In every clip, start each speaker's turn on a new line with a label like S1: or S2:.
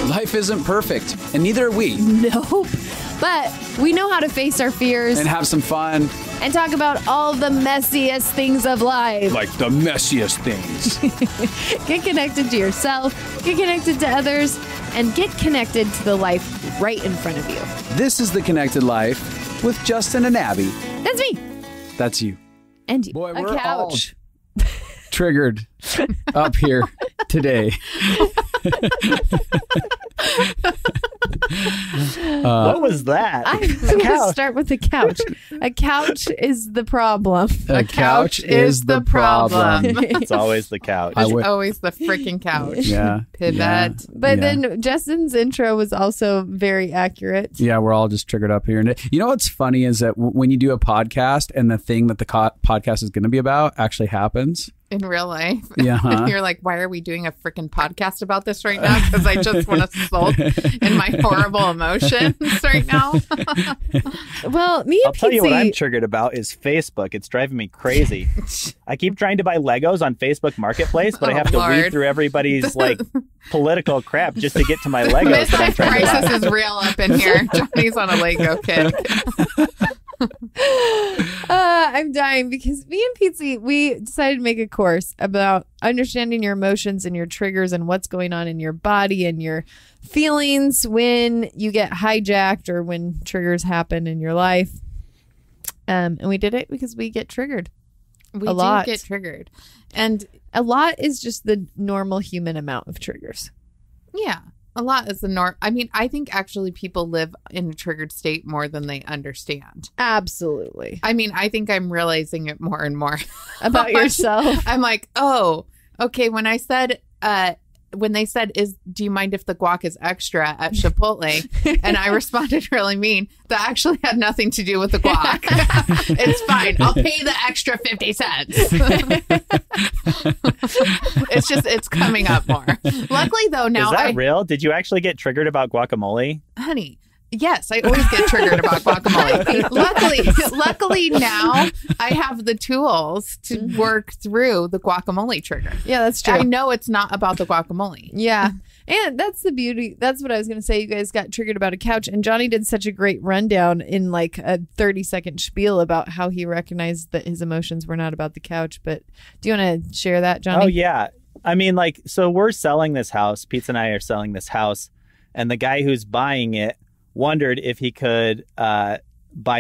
S1: Life isn't perfect, and neither are we.
S2: Nope. But we know how to face our fears
S1: And have some fun.
S2: and talk about all the messiest things of life.
S1: Like the messiest things.
S2: Get connected to yourself, get connected to others, and get connected to the life right in front of you.
S1: This is The Connected Life with Justin and Abby.
S2: That's me.
S1: That's you.
S2: And you.
S1: Boy,
S2: A
S1: we're
S2: couch.
S1: all triggered up here today.
S3: What was that?
S2: I'm going to start with the couch. A couch is the problem.
S1: A couch is the problem.
S3: It's always the couch.
S1: I would-
S4: Always the freaking couch.
S1: Yeah.
S4: Pivot.
S1: Yeah.
S2: But
S1: Yeah.
S2: then Justin's intro was also very accurate.
S1: Yeah, we're all just triggered up here. And you know what's funny is that when you do a podcast and the thing that the podcast is going to be about actually happens.
S4: In real life.
S1: Yeah.
S4: You're like, why are we doing a freaking podcast about this right now? Because I just want to sulk in my horrible emotions right now.
S2: Well, me and
S3: I'll tell you what I'm
S2: Pietze,
S3: triggered about is Facebook. It's driving me crazy. I keep trying to buy Legos on Facebook Marketplace, but I
S4: Oh,
S3: have to
S4: Lord.
S3: read through everybody's like political crap just to get to my Legos that I'm
S4: Midlife
S3: trying to buy.
S4: crisis is real up in here. Johnny's on a Lego kick.
S2: I'm dying because me and Pietze, we decided to make a course about understanding your emotions and your triggers and what's going on in your body and your feelings when you get hijacked or when triggers happen in your life. And we did it because we get triggered.
S4: We
S2: A lot.
S4: do get triggered. And
S2: A lot is just the normal human amount of triggers.
S4: yeah, a lot is the norm. I mean, I think actually people live in a triggered state more than they understand.
S2: Absolutely.
S4: I mean, I think I'm realizing it more and more.
S2: About yourself.
S4: I'm like, oh, okay. When they said, do you mind if the guac is extra at Chipotle? And I responded really mean. That actually had nothing to do with the guac. It's fine. I'll pay the extra 50 cents. It's coming up more. Luckily though, now
S3: Is that real? Did you actually get triggered about guacamole?
S4: honey, yes, I always get triggered about guacamole. Luckily now I have the tools to work through the guacamole trigger.
S2: Yeah, that's true.
S4: I know it's not about the guacamole.
S2: Yeah. And that's the beauty. That's what I was going to say. You guys got triggered about a couch. And Johnny did such a great rundown in like a 30-second spiel about how he recognized that his emotions were not about the couch. But do you want to share that, Johnny?
S3: Oh, yeah. I mean, like, so we're selling this house. Pietze and I are selling this house. And the guy who's buying it wondered if he could buy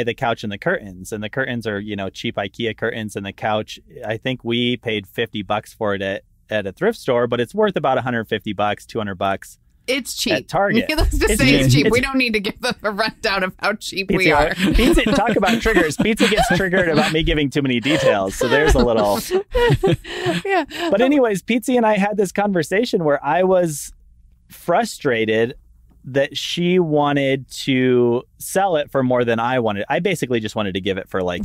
S3: the couch and the curtains. And the curtains are, cheap IKEA curtains. And the couch, I think we paid $50 for it at a thrift store, but it's worth about $150, $200.
S4: It's cheap.
S3: At Target.
S4: Let's just
S3: It's
S4: say it's
S3: cheap.
S4: cheap. We don't need to give them a rundown of how cheap we
S3: Pietze,
S4: are.
S3: Pietze, talk about triggers. Pietze gets triggered about me giving too many details. So there's a little.
S2: Yeah.
S3: But anyways, Pietze and I had this conversation where I was frustrated that she wanted to sell it for more than I wanted. I basically just wanted to give it for like,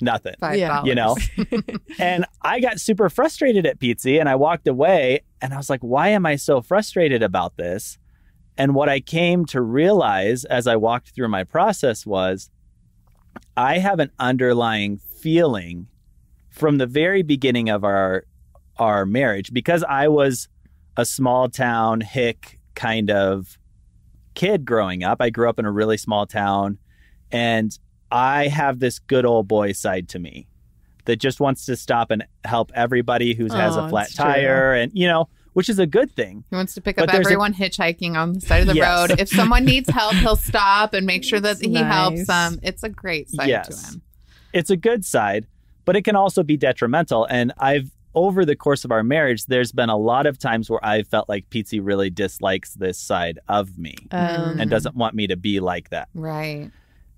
S3: nothing.
S4: $5.
S3: And I got super frustrated at Pietze and I walked away and I was like, why am I so frustrated about this? And what I came to realize as I walked through my process was I have an underlying feeling from the very beginning of our marriage, because I was a small town hick kind of kid growing up. I grew up in a really small town and I have this good old boy side to me that just wants to stop and help everybody who has a flat tire and, which is a good thing.
S4: He wants to pick
S3: But
S4: up
S3: there's
S4: everyone hitchhiking on the side of the
S3: Yes.
S4: road. If someone needs help, he'll stop and make sure that he
S2: Nice.
S4: helps them. It's a great side to him.
S3: It's a good side, but it can also be detrimental. And over the course of our marriage, there's been a lot of times where I felt like Pietze really dislikes this side of me and doesn't want me to be like that.
S4: Right.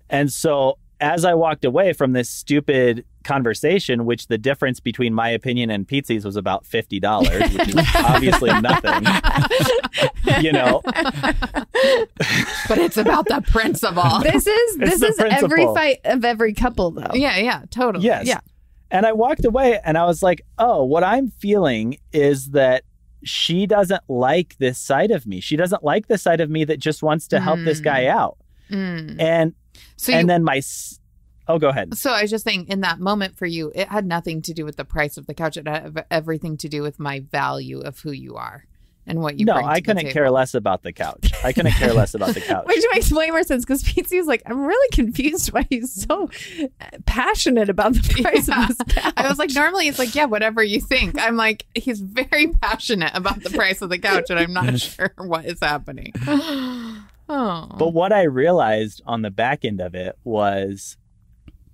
S3: And so as I walked away from this stupid conversation, which the difference between my opinion and Pietze's was about $50, which is obviously nothing,
S4: But it's about the principle.
S2: This is
S3: the
S2: every
S3: principle.
S2: fight of every couple, though.
S4: Yeah, totally.
S3: Yes.
S4: Yeah.
S3: And I walked away and I was like, oh, what I'm feeling is that she doesn't like this side of me. She doesn't like the side of me that just wants to help this guy out. And then go ahead.
S4: So I was just saying, in that moment for you, it had nothing to do with the price of the couch. It had everything to do with my value of who you are and what you
S3: No,
S4: bring to
S3: I
S4: the
S3: couldn't
S4: table.
S3: care less about the couch. I couldn't care less about the couch.
S2: Which makes way more sense because Pietze is like, I'm really confused why he's so passionate about the price of this couch.
S4: I was like, normally it's like, yeah, whatever you think. I'm like, he's very passionate about the price of the couch, and I'm not sure what is happening. Oh.
S3: But what I realized on the back end of it was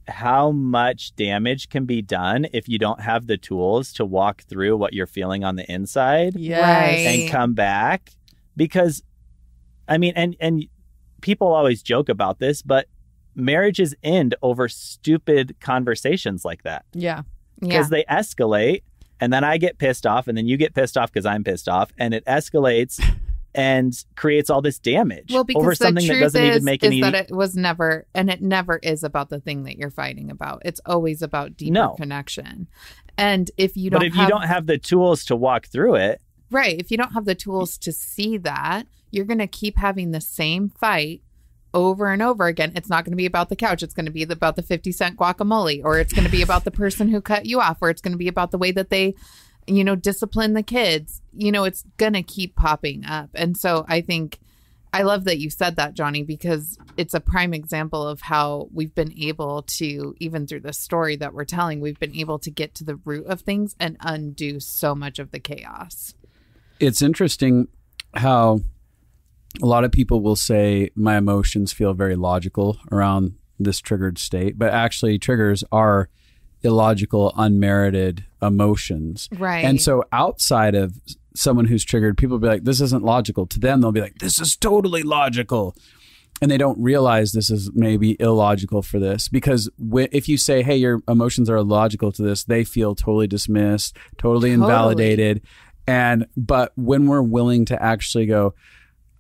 S3: how much damage can be done if you don't have the tools to walk through what you're feeling on the inside
S2: Yes.
S3: and come back. Because, I mean, and people always joke about this, but marriages end over stupid conversations like that.
S2: Yeah.
S3: Because they escalate, and then I get pissed off, and then you get pissed off because I'm pissed off, and it escalates and creates all this damage
S4: Well, because
S3: over something
S4: the
S3: that
S4: truth
S3: doesn't even make
S4: is
S3: any.
S4: that it was never, and it never is about the thing that you're fighting about. It's always about deeper connection. And if you don't,
S3: But if you don't have the tools to walk through it,
S4: right, if you don't have the tools to see that, you're going to keep having the same fight over and over again. It's not going to be about the couch. It's going to be about the 50-cent guacamole, or it's going to be about the person who cut you off, or it's going to be about the way that they, discipline the kids. It's going to keep popping up. And so I think I love that you said that, Jonny, because it's a prime example of how we've been able to, even through the story that we're telling, we've been able to get to the root of things and undo so much of the chaos.
S1: It's interesting how a lot of people will say my emotions feel very logical around this triggered state, but actually triggers are illogical, unmerited emotions.
S4: Right.
S1: And so outside of someone who's triggered, people will be like, this isn't logical. To them, they'll be like, this is totally logical. And they don't realize this is maybe illogical for this, because if you say, hey, your emotions are illogical to this, they feel totally dismissed, totally invalidated. But when we're willing to actually go,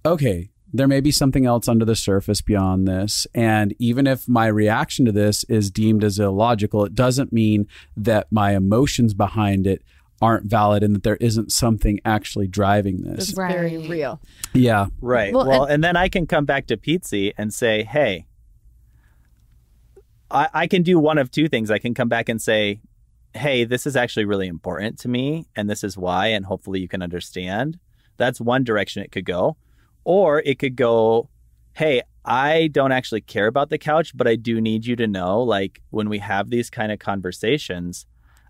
S1: okay, there may be something else under the surface beyond this. And even if my reaction to this is deemed as illogical, it doesn't mean that my emotions behind it aren't valid and that there isn't something actually driving this.
S2: It's very real.
S1: Yeah.
S3: right. Well, and then I can come back to Pietze and say, hey, I can do one of two things. I can come back and say, hey, this is actually really important to me, and this is why, and hopefully you can understand. That's one direction it could go. Or it could go, hey, I don't actually care about the couch, but I do need you to know, like, when we have these kind of conversations,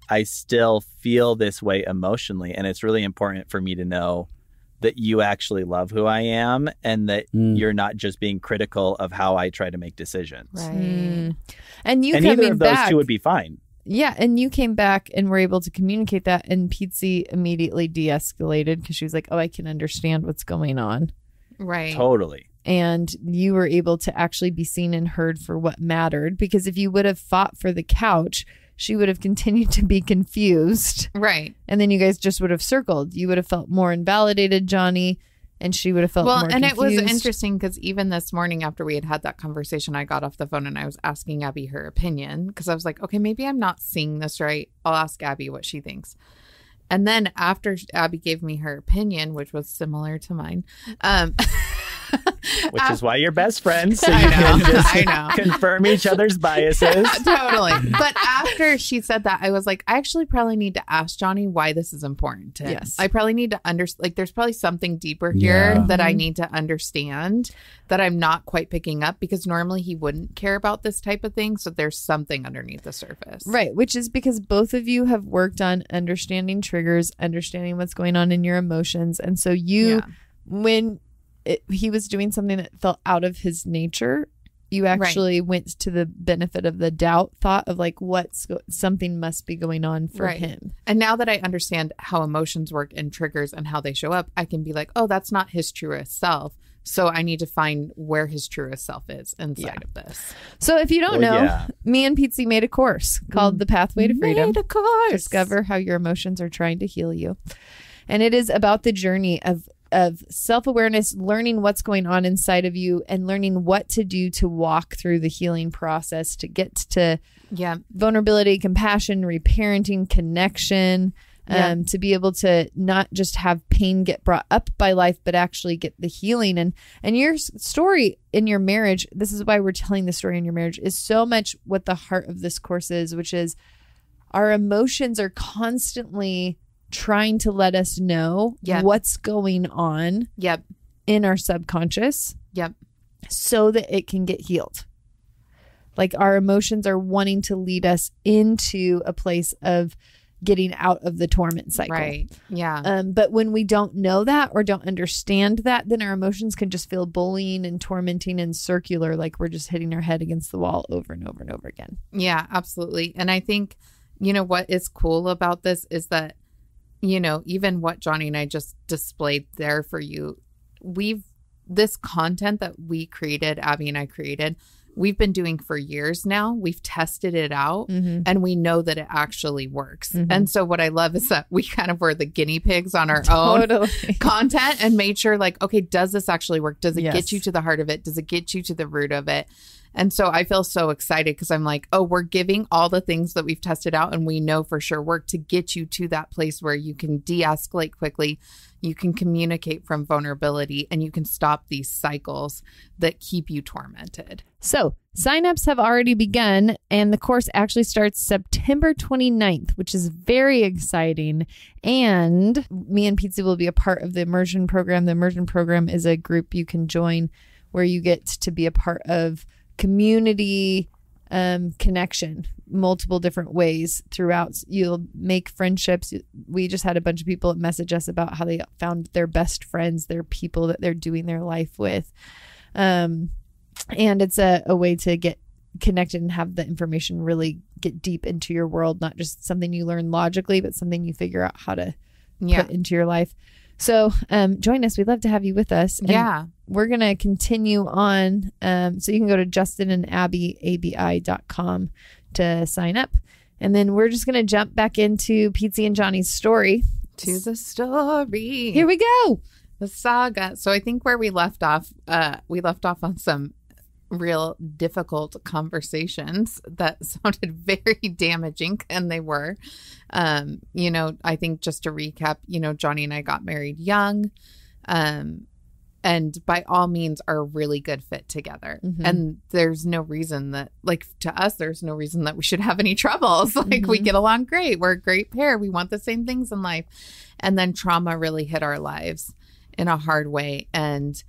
S3: I still feel this way emotionally. And it's really important for me to know that you actually love who I am, and that you're not just being critical of how I try to make decisions.
S2: Right. And
S3: either of those two would be fine.
S2: Yeah, and you came back and were able to communicate that, and Pietze immediately de-escalated because she was like, oh, I can understand what's going on.
S4: Right.
S3: Totally.
S2: And you were able to actually be seen and heard for what mattered, because if you would have fought for the couch, she would have continued to be confused.
S4: Right.
S2: And then you guys just would have circled. You would have felt more invalidated, Jonny, and she would have felt more confused.
S4: It was interesting because even this morning after we had that conversation, I got off the phone and I was asking Abby her opinion, because I was like, okay, maybe I'm not seeing this right. I'll ask Abby what she thinks. And then after Abby gave me her opinion, which was similar to mine,
S3: which is why you're best friends, so you can just confirm each other's biases.
S4: Totally. But after she said that, I was like, I actually probably need to ask Jonny why this is important to him.
S2: Yes.
S4: I probably need to understand, there's probably something deeper here that I need to understand that I'm not quite picking up, because normally he wouldn't care about this type of thing. So there's something underneath the surface.
S2: Right, which is because both of you have worked on understanding triggers, understanding what's going on in your emotions. And so when he was doing something that felt out of his nature, you actually went to the benefit of the doubt thought of like, something must be going on for him.
S4: And now that I understand how emotions work and triggers and how they show up, I can be like, oh, that's not his truest self. So I need to find where his truest self is inside of this.
S2: So if you don't know, me and Pietze made a course called The Pathway to Freedom.
S4: Made a course.
S2: Discover how your emotions are trying to heal you. And it is about the journey of self-awareness, learning what's going on inside of you, and learning what to do to walk through the healing process to get to vulnerability, compassion, reparenting, connection, to be able to not just have pain get brought up by life, but actually get the healing. And your story in your marriage, this is why we're telling the story in your marriage, is so much what the heart of this course is, which is our emotions are constantly trying to let us know what's going on in our subconscious so that it can get healed. Like our emotions are wanting to lead us into a place of getting out of the torment cycle.
S4: Right. Yeah.
S2: But when we don't know that or don't understand that, then our emotions can just feel bullying and tormenting and circular, like we're just hitting our head against the wall over and over and over again.
S4: Yeah, absolutely. And I think, what is cool about this is that, even what Jonny and I just displayed there for you, this content that we created, Abby and I created, we've been doing for years now. We've tested it out and we know that it actually works. And so what I love is that we kind of were the guinea pigs on our own content and made sure like, okay, does this actually work? Does it get you to the heart of it? Does it get you to the root of it? And so I feel so excited because I'm like, oh, we're giving all the things that we've tested out and we know for sure work to get you to that place where you can de-escalate quickly. You can communicate from vulnerability and you can stop these cycles that keep you tormented.
S2: So signups have already begun and the course actually starts September 29th, which is very exciting. And me and Pietze will be a part of the immersion program. The immersion program is a group you can join where you get to be a part of community connection, multiple different ways throughout. You'll make friendships. We just had a bunch of people message us about how they found their best friends, their people that they're doing their life with. And it's a way to get connected and have the information really get deep into your world, not just something you learn logically, but something you figure out how to put into your life. So join us. We'd love to have you with us. And we're going to continue on. So you can go to justinandabi.com to sign up. And then we're just going to jump back into Pietze and Jonny's story.
S4: To the story.
S2: Here we go.
S4: The saga. So I think where we left off on some real difficult conversations that sounded very damaging, and they were. I think just to recap, Jonny and I got married young, and by all means are a really good fit together. And there's no reason that, like, to us, there's no reason that we should have any troubles. Like, we get along great. We're a great pair. We want the same things in life. And then trauma really hit our lives in a hard way. And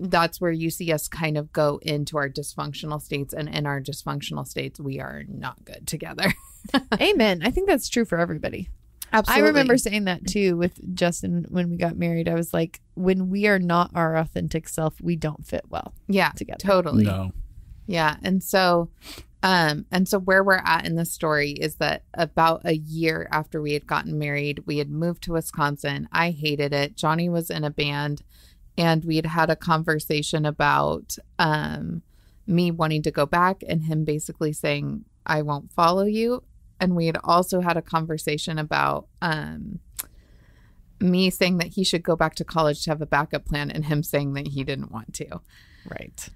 S4: that's where you see us kind of go into our dysfunctional states. And in our dysfunctional states, we are not good together.
S2: Amen. I think that's true for everybody.
S4: Absolutely.
S2: I remember saying that too with Justin when we got married. I was like, when we are not our authentic self, we don't fit well together.
S4: Totally.
S1: No.
S4: Yeah. And so where we're at in the story is that about a year after we had gotten married, we had moved to Wisconsin. I hated it. Jonny was in a band. And we had a conversation about me wanting to go back and him basically saying, I won't follow you. And we had also had a conversation about me saying that he should go back to college to have a backup plan and him saying that he didn't want to.
S2: Right.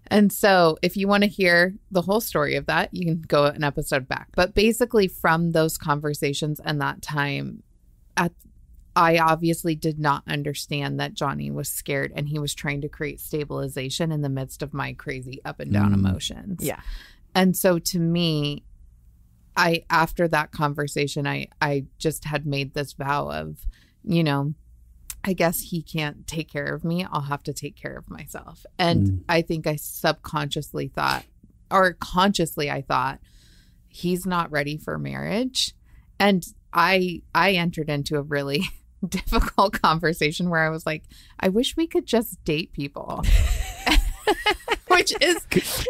S4: And so if you want to hear the whole story of that, you can go an episode back. But basically from those conversations and that time, I obviously did not understand that Jonny was scared and he was trying to create stabilization in the midst of my crazy up and down emotions.
S2: Yeah.
S4: And so to me, after that conversation, I just had made this vow of, I guess he can't take care of me. I'll have to take care of myself. And I think I subconsciously thought, or consciously I thought, he's not ready for marriage. And I entered into a really difficult conversation where I was like, I wish we could just date people. Which is
S1: because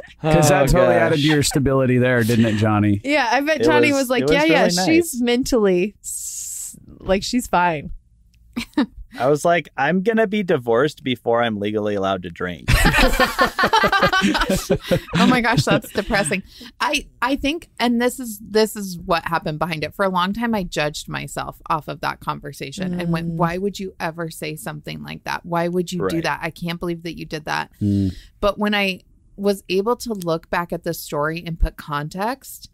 S1: that totally added to your stability there, didn't it, Jonny?
S2: Yeah, I bet Jonny was like, really
S3: nice.
S2: She's mentally like, she's fine.
S3: I was like, I'm going to be divorced before I'm legally allowed to drink.
S4: Oh my gosh, that's depressing. I think, and this is what happened behind it. For a long time, I judged myself off of that conversation and went, why would you ever say something like that? Why would you do that? I can't believe that you did that. But when I was able to look back at the story and put context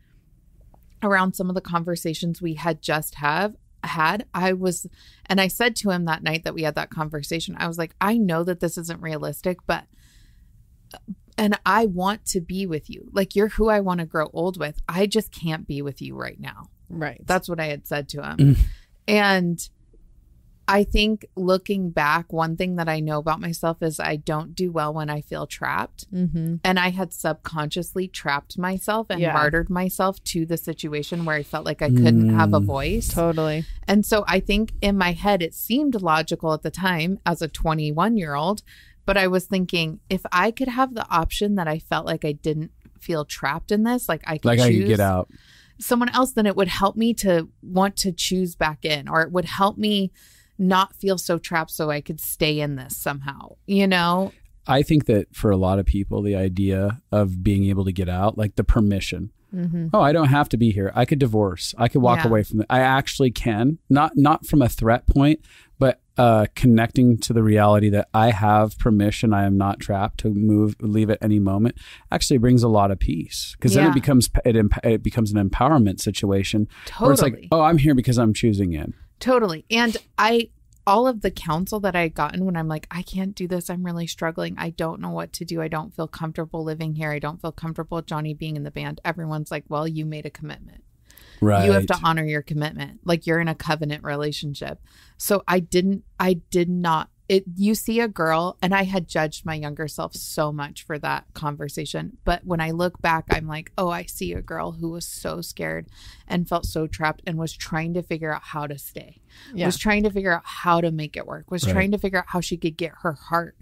S4: around some of the conversations we had just had, and I said to him that night that we had that conversation, I was like, I know that this isn't realistic, and I want to be with you. Like, you're who I want to grow old with. I just can't be with you right now.
S2: Right.
S4: That's what I had said to him. And I think looking back, one thing that I know about myself is I don't do well when I feel trapped.
S2: Mm-hmm.
S4: And I had subconsciously trapped myself and martyred myself to the situation where I felt like I couldn't have a voice.
S2: Totally.
S4: And so I think in my head, it seemed logical at the time as a 21-year-old. But I was thinking, if I could have the option that I felt like I didn't feel trapped in this, like I could choose
S1: I could get out.
S4: someone else, then it would help me to want to choose back in, or it would help me not feel so trapped so I could stay in this somehow, you know?
S1: I think that for a lot of people, the idea of being able to get out, like the permission.
S2: Mm-hmm.
S1: Oh, I don't have to be here. I could divorce. I could walk away from it. I actually can. Not from a threat point, but connecting to the reality that I have permission. I am not trapped to leave at any moment. Actually brings a lot of peace, because then it becomes an empowerment situation.
S4: Totally.
S1: Where it's like, oh, I'm here because I'm choosing in.
S4: Totally. And all of the counsel that I had gotten when I'm like, I can't do this. I'm really struggling. I don't know what to do. I don't feel comfortable living here. I don't feel comfortable with Jonny being in the band. Everyone's like, well, you made a commitment.
S1: Right.
S4: You have to honor your commitment. Like, you're in a covenant relationship. So I did not. You see a girl, and I had judged my younger self so much for that conversation. But when I look back, I'm like, oh, I see a girl who was so scared and felt so trapped and was trying to figure out how to stay, was trying to figure out how to make it work, was trying to figure out how she could get her heart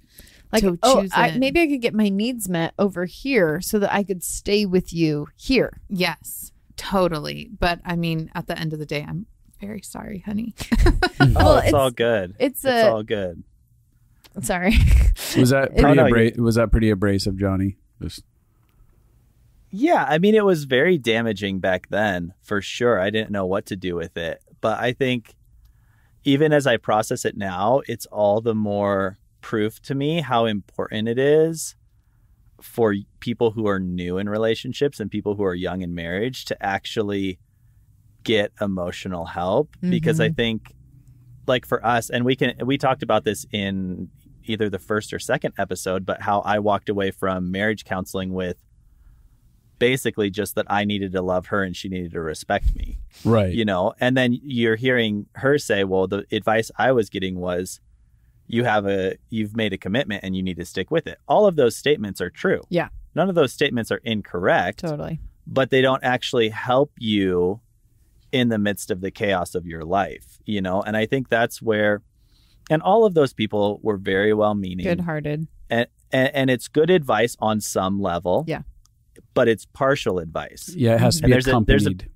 S2: like,
S4: to choose
S2: maybe I could get my needs met over here so that I could stay with you here.
S4: Yes, totally. But I mean, at the end of the day, I'm very sorry, honey.
S3: Well, it's all good. It's all good.
S2: Sorry.
S1: Was that pretty abrasive, Jonny?
S3: Yeah, I mean, it was very damaging back then, for sure. I didn't know what to do with it. But I think even as I process it now, it's all the more proof to me how important it is for people who are new in relationships and people who are young in marriage to actually get emotional help. Mm-hmm. Because I think, like, for us, and we talked about this in either the first or second episode, but how I walked away from marriage counseling with basically just that I needed to love her and she needed to respect me.
S1: Right.
S3: You know, and then you're hearing her say, well, the advice I was getting was, you've made a commitment and you need to stick with it. All of those statements are true.
S2: Yeah.
S3: None of those statements are incorrect.
S2: Totally.
S3: But they don't actually help you in the midst of the chaos of your life, you know? And I think that's where, and all of those people were very well-meaning.
S2: Good-hearted.
S3: And it's good advice on some level.
S2: Yeah.
S3: But it's partial advice.
S1: Yeah, it has to be accompanied.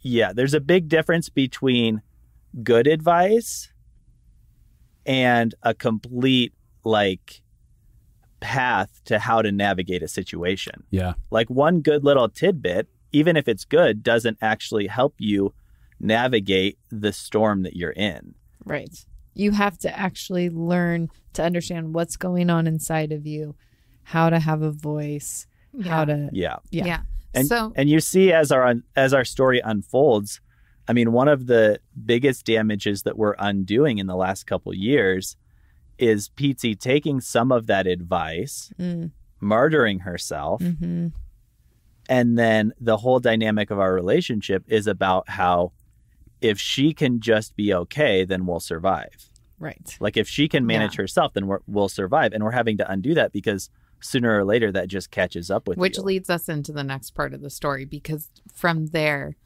S3: Yeah, there's a big difference between good advice and a complete, like, path to how to navigate a situation.
S1: Yeah.
S3: Like, one good little tidbit, even if it's good, doesn't actually help you navigate the storm that you're in.
S2: Right. You have to actually learn to understand what's going on inside of you, how to have a voice, how to...
S3: Yeah.
S4: And
S3: you see as our story unfolds, I mean, one of the biggest damages that we're undoing in the last couple years is Pietze taking some of that advice, martyring herself, and then the whole dynamic of our relationship is about how if she can just be okay, then we'll survive.
S2: Right.
S3: Like, if she can manage herself, then we'll survive. And we're having to undo that because sooner or later that just catches up with you.
S4: Which leads us into the next part of the story, because from there,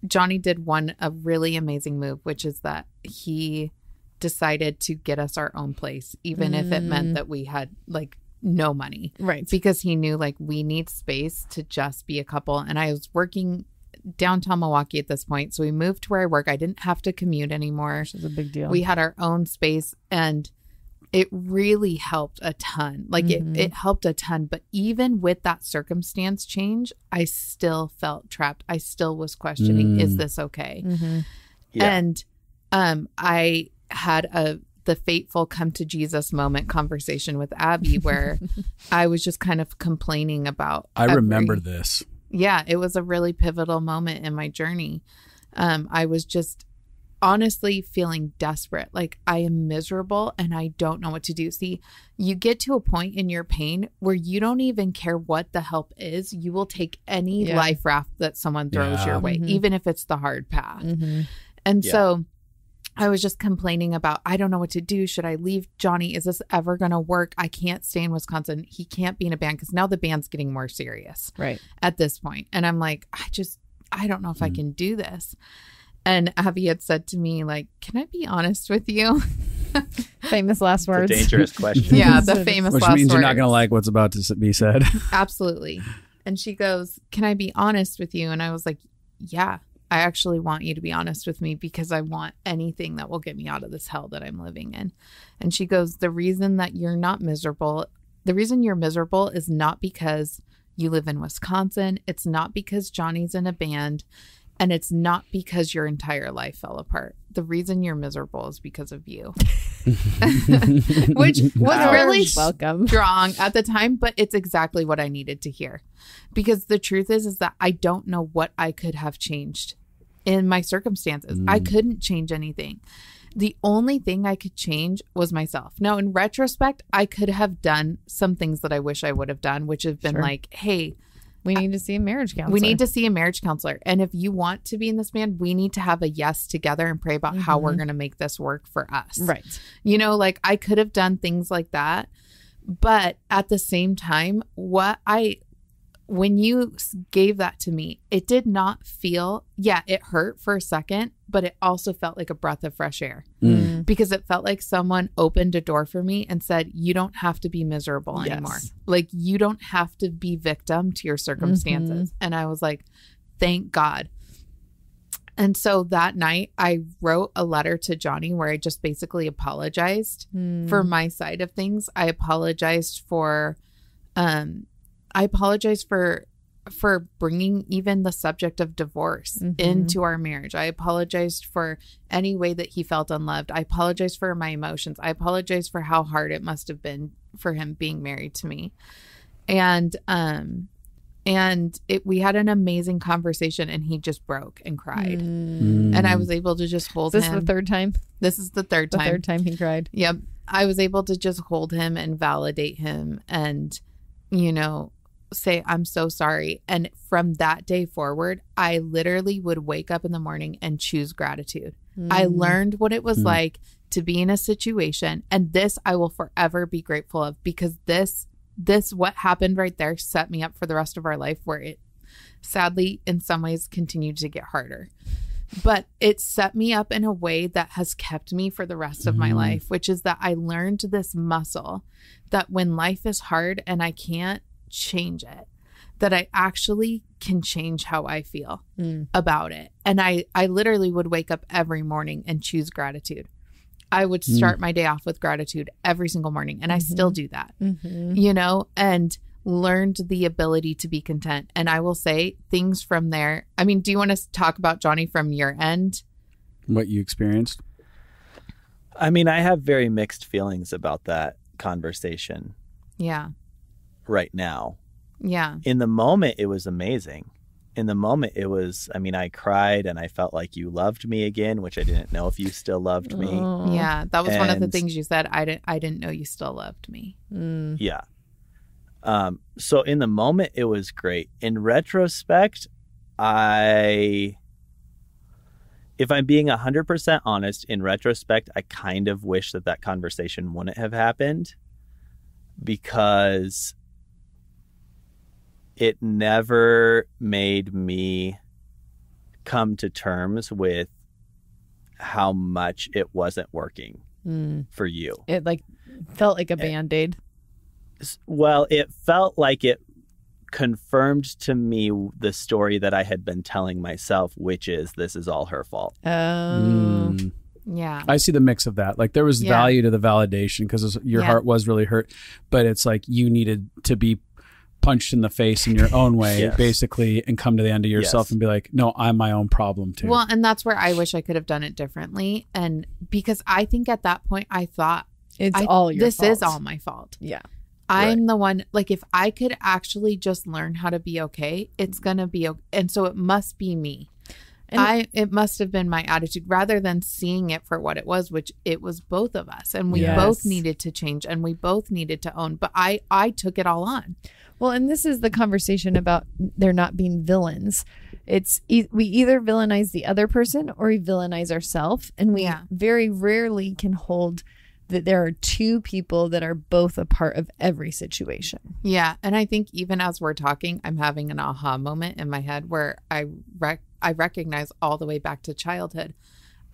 S4: Jonny did a really amazing move, which is that he decided to get us our own place, even if it meant that we had, like, no money.
S2: Right.
S4: Because he knew, like, we need space to just be a couple. And I was working downtown Milwaukee at this point. So we moved to where I work. I didn't have to commute anymore.
S2: Which is a big deal.
S4: We had our own space, and it really helped a ton. Like, it helped a ton. But even with that circumstance change, I still felt trapped. I still was questioning, is this okay?
S3: Yeah.
S4: And I had the fateful come to Jesus moment conversation with Abby where I was just kind of complaining about.
S1: I remember this.
S4: Yeah, it was a really pivotal moment in my journey. I was just honestly feeling desperate. Like, I am miserable and I don't know what to do. See, you get to a point in your pain where you don't even care what the help is. You will take any life raft that someone throws your way, even if it's the hard path. And so I was just complaining about, I don't know what to do. Should I leave Jonny? Is this ever going to work? I can't stay in Wisconsin. He can't be in a band because now the band's getting more serious at this point. And I'm like, I don't know if I can do this. And Abby had said to me, like, can I be honest with you?
S2: Famous last words.
S3: It's a dangerous question.
S4: Yeah, the famous
S1: Which
S4: last words.
S1: means you're not going to like what's about to be said.
S4: Absolutely. And she goes, can I be honest with you? And I was like, yeah, I actually want you to be honest with me because I want anything that will get me out of this hell that I'm living in. And she goes, the reason that you're not miserable, the reason you're miserable is not because you live in Wisconsin. It's not because Jonny's in a band. And it's not because your entire life fell apart. The reason you're miserable is because of you. Which was really strong at the time, but it's exactly what I needed to hear. Because the truth is that I don't know what I could have changed in my circumstances. I couldn't change anything. The only thing I could change was myself. Now, in retrospect, I could have done some things that I wish I would have done, which have been like, hey,
S2: we need to see a marriage counselor.
S4: We need to see a marriage counselor. And if you want to be in this band, we need to have a yes together and pray about how we're going to make this work for us.
S2: Right.
S4: You know, like I could have done things like that. But at the same time, when you gave that to me, it did not feel, it hurt for a second, but it also felt like a breath of fresh air because it felt like someone opened a door for me and said, you don't have to be miserable anymore. Like you don't have to be victim to your circumstances. And I was like, thank God. And so that night I wrote a letter to Jonny where I just basically apologized for my side of things. I apologized for bringing even the subject of divorce into our marriage. I apologized for any way that he felt unloved. I apologized for my emotions. I apologized for how hard it must have been for him being married to me. And we had an amazing conversation and he just broke and cried. And I was able to just hold him.
S2: Is this the third time?
S4: This is the third time.
S2: The third time he cried.
S4: Yep. I was able to just hold him and validate him and, say, I'm so sorry. And from that day forward, I literally would wake up in the morning and choose gratitude. I learned what it was like to be in a situation. And this I will forever be grateful of because this, what happened right there set me up for the rest of our life where it sadly in some ways continued to get harder. But it set me up in a way that has kept me for the rest of my life, which is that I learned this muscle that when life is hard and I can't change it, that I actually can change how I feel about it. And I literally would wake up every morning and choose gratitude. I would start my day off with gratitude every single morning. And I still do that, and learned the ability to be content. And I will say things from there. I mean, do you want to talk about Jonny from your end?
S1: What you experienced?
S3: I mean, I have very mixed feelings about that conversation.
S4: Yeah.
S3: Right now.
S4: Yeah.
S3: In the moment, it was amazing. In the moment, it was, I cried and I felt like you loved me again, which I didn't know if you still loved me.
S4: Yeah. That was one of the things you said. I didn't know you still loved me.
S3: Yeah. So in the moment, it was great. In retrospect, if I'm being 100% honest, in retrospect, I kind of wish that conversation wouldn't have happened because it never made me come to terms with how much it wasn't working for you.
S2: It felt like a Band-Aid.
S3: Well, it felt like it confirmed to me the story that I had been telling myself, which is this is all her fault.
S4: Yeah.
S1: I see the mix of that. Like there was value to the validation because your heart was really hurt, but it's like you needed to be punched in the face in your own way, basically, and come to the end of yourself and be like, no, I'm my own problem too.
S4: Well, and that's where I wish I could have done it differently. And because I think at that point I thought
S2: it's all your fault.
S4: This is all my fault.
S2: Yeah.
S4: I'm the one, if I could actually just learn how to be okay, it's going to be okay. And so it must be me. And it must have been my attitude rather than seeing it for what it was, which it was both of us. And we both needed to change and we both needed to own. But I took it all on.
S2: Well, and this is the conversation about there not being villains. we either villainize the other person or we villainize ourselves, and we very rarely can hold that there are two people that are both a part of every situation.
S4: Yeah. And I think even as we're talking, I'm having an aha moment in my head where I recognize all the way back to childhood.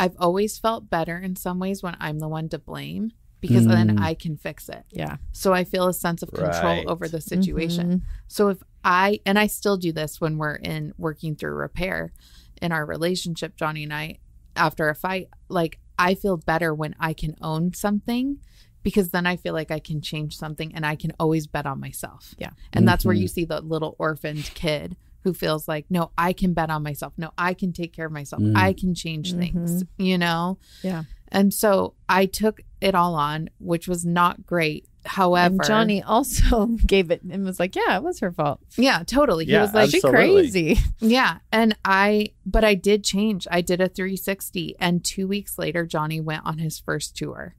S4: I've always felt better in some ways when I'm the one to blame, because then I can fix it.
S2: Yeah.
S4: So I feel a sense of control over the situation. So if I still do this when we're working through repair in our relationship, Jonny and I, after a fight, like, I feel better when I can own something, because then I feel like I can change something and I can always bet on myself.
S2: Yeah.
S4: And that's where you see the little orphaned kid who feels like, no, I can bet on myself. No, I can take care of myself. I can change things, you know?
S2: Yeah.
S4: And so I took it all on, which was not great. However,
S2: and Jonny also gave it and was like, yeah, it was her fault.
S4: Yeah, totally. He
S3: Yeah,
S4: was like,
S2: she crazy.
S4: yeah. But I did change. I did a 360. And 2 weeks later, Jonny went on his first tour,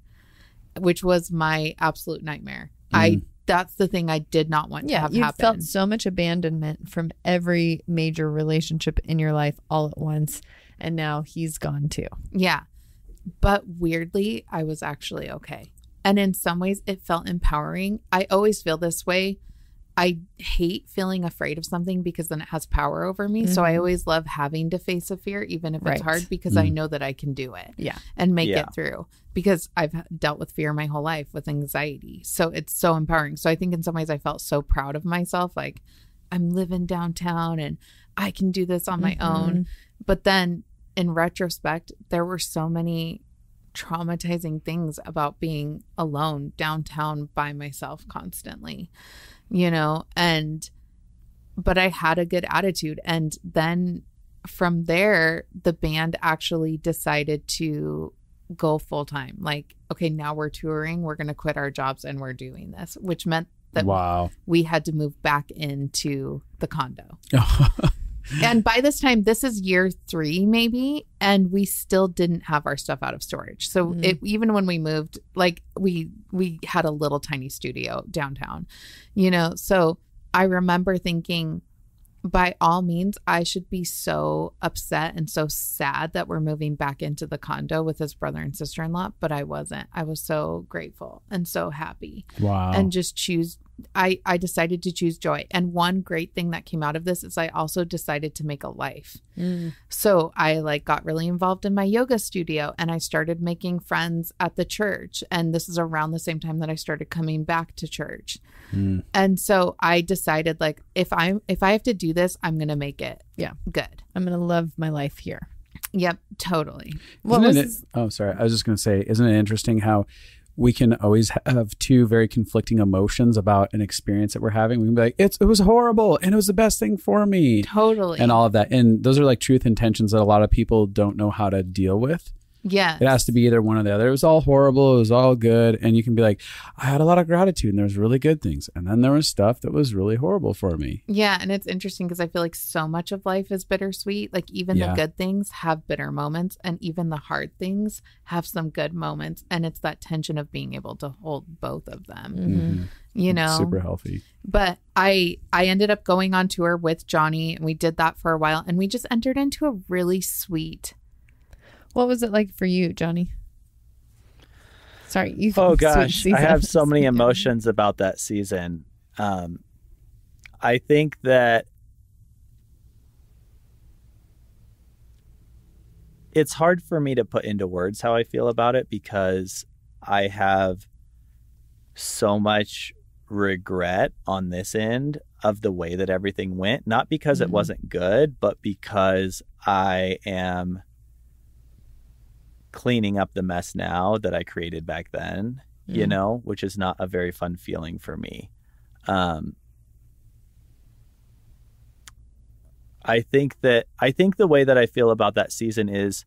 S4: which was my absolute nightmare. That's the thing I did not want to have
S2: you
S4: happen.
S2: Felt so much abandonment from every major relationship in your life all at once. And now he's gone too.
S4: Yeah. But weirdly, I was actually okay. And in some ways, it felt empowering. I always feel this way. I hate feeling afraid of something because then it has power over me. So I always love having to face a fear, even if it's hard, because I know that I can do it and make it through, because I've dealt with fear my whole life, with anxiety. So it's so empowering. So I think in some ways I felt so proud of myself. Like, I'm living downtown and I can do this on my own. But then in retrospect, there were so many traumatizing things about being alone downtown by myself constantly, you know, but I had a good attitude. And then from there, the band actually decided to go full time. Like, okay, now we're touring, we're going to quit our jobs and we're doing this, which meant that we had to move back into the condo. And by this time, this is year 3 maybe, and we still didn't have our stuff out of storage. So even when we moved, like, we had a little tiny studio downtown, you know. So I remember thinking, by all means, I should be so upset and so sad that we're moving back into the condo with his brother and sister-in-law, but I wasn't. I was so grateful and so happy.
S1: Wow.
S4: And just I decided to choose joy. And one great thing that came out of this is I also decided to make a life. So I got really involved in my yoga studio, and I started making friends at the church. And this is around the same time that I started coming back to church. And so I decided, if I have to do this, I'm going to make it good.
S2: I'm going to love my life here.
S4: Yep, totally.
S1: Oh, sorry. I was just going to say, isn't it interesting how we can always have two very conflicting emotions about an experience that we're having? We can be like, it was horrible and it was the best thing for me.
S4: Totally.
S1: And all of that. And those are truth intentions that a lot of people don't know how to deal with.
S4: Yeah.
S1: It has to be either one or the other. It was all horrible. It was all good. And you can be like, I had a lot of gratitude and there was really good things. And then there was stuff that was really horrible for me.
S4: Yeah. And it's interesting because I feel like so much of life is bittersweet. Like, even the good things have bitter moments, and even the hard things have some good moments. And it's that tension of being able to hold both of them, you know?
S1: Super healthy.
S4: But I ended up going on tour with Jonny, and we did that for a while, and we just entered into a really sweet.
S2: What was it like for you, Jonny? Sorry.
S3: Oh gosh, I have so many emotions about that season. I think that it's hard for me to put into words how I feel about it, because I have so much regret on this end of the way that everything went. Not because it wasn't good, but because I am cleaning up the mess now that I created back then, you know, which is not a very fun feeling for me. I think the way that I feel about that season is,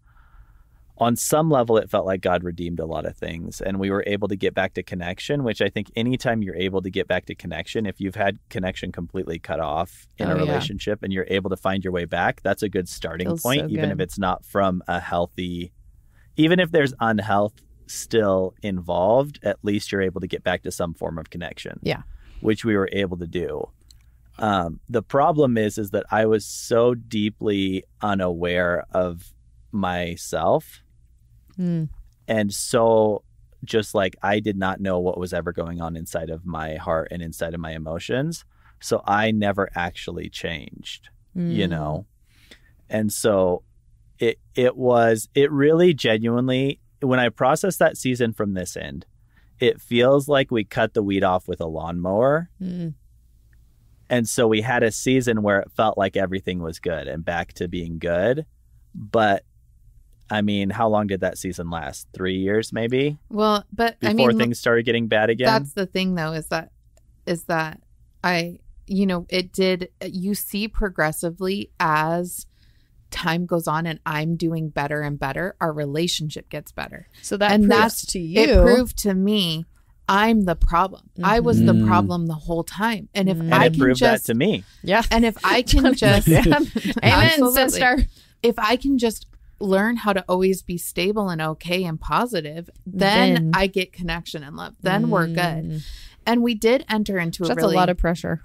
S3: on some level, it felt like God redeemed a lot of things, and we were able to get back to connection, which I think anytime you're able to get back to connection, if you've had connection completely cut off in a relationship and you're able to find your way back, that's a good starting point, even if it's not from a healthy. Even if there's unhealth still involved, at least you're able to get back to some form of connection.
S2: Yeah.
S3: Which we were able to do. The problem is that I was so deeply unaware of myself. And so just like I did not know what was ever going on inside of my heart and inside of my emotions. So I never actually changed, you know? And so it really genuinely, when I process that season from this end, it feels like we cut the weed off with a lawnmower. And so we had a season where it felt like everything was good and back to being good. But I mean, how long did that season last? 3 years, maybe?
S4: Well, but
S3: before things started getting bad again?
S4: That's the thing, though, is that you see progressively as time goes on and I'm doing better and better, our relationship gets better.
S2: So that's to you.
S4: It proved to me I'm the problem. I was the problem the whole time. And if I
S3: it
S4: can
S3: proved
S4: just,
S3: that to me.
S2: Yeah.
S4: And if I can just,
S2: amen, sister.
S4: If I can just learn how to always be stable and okay and positive, then I get connection and love. Then we're good. And we did enter into
S2: That's a lot of pressure.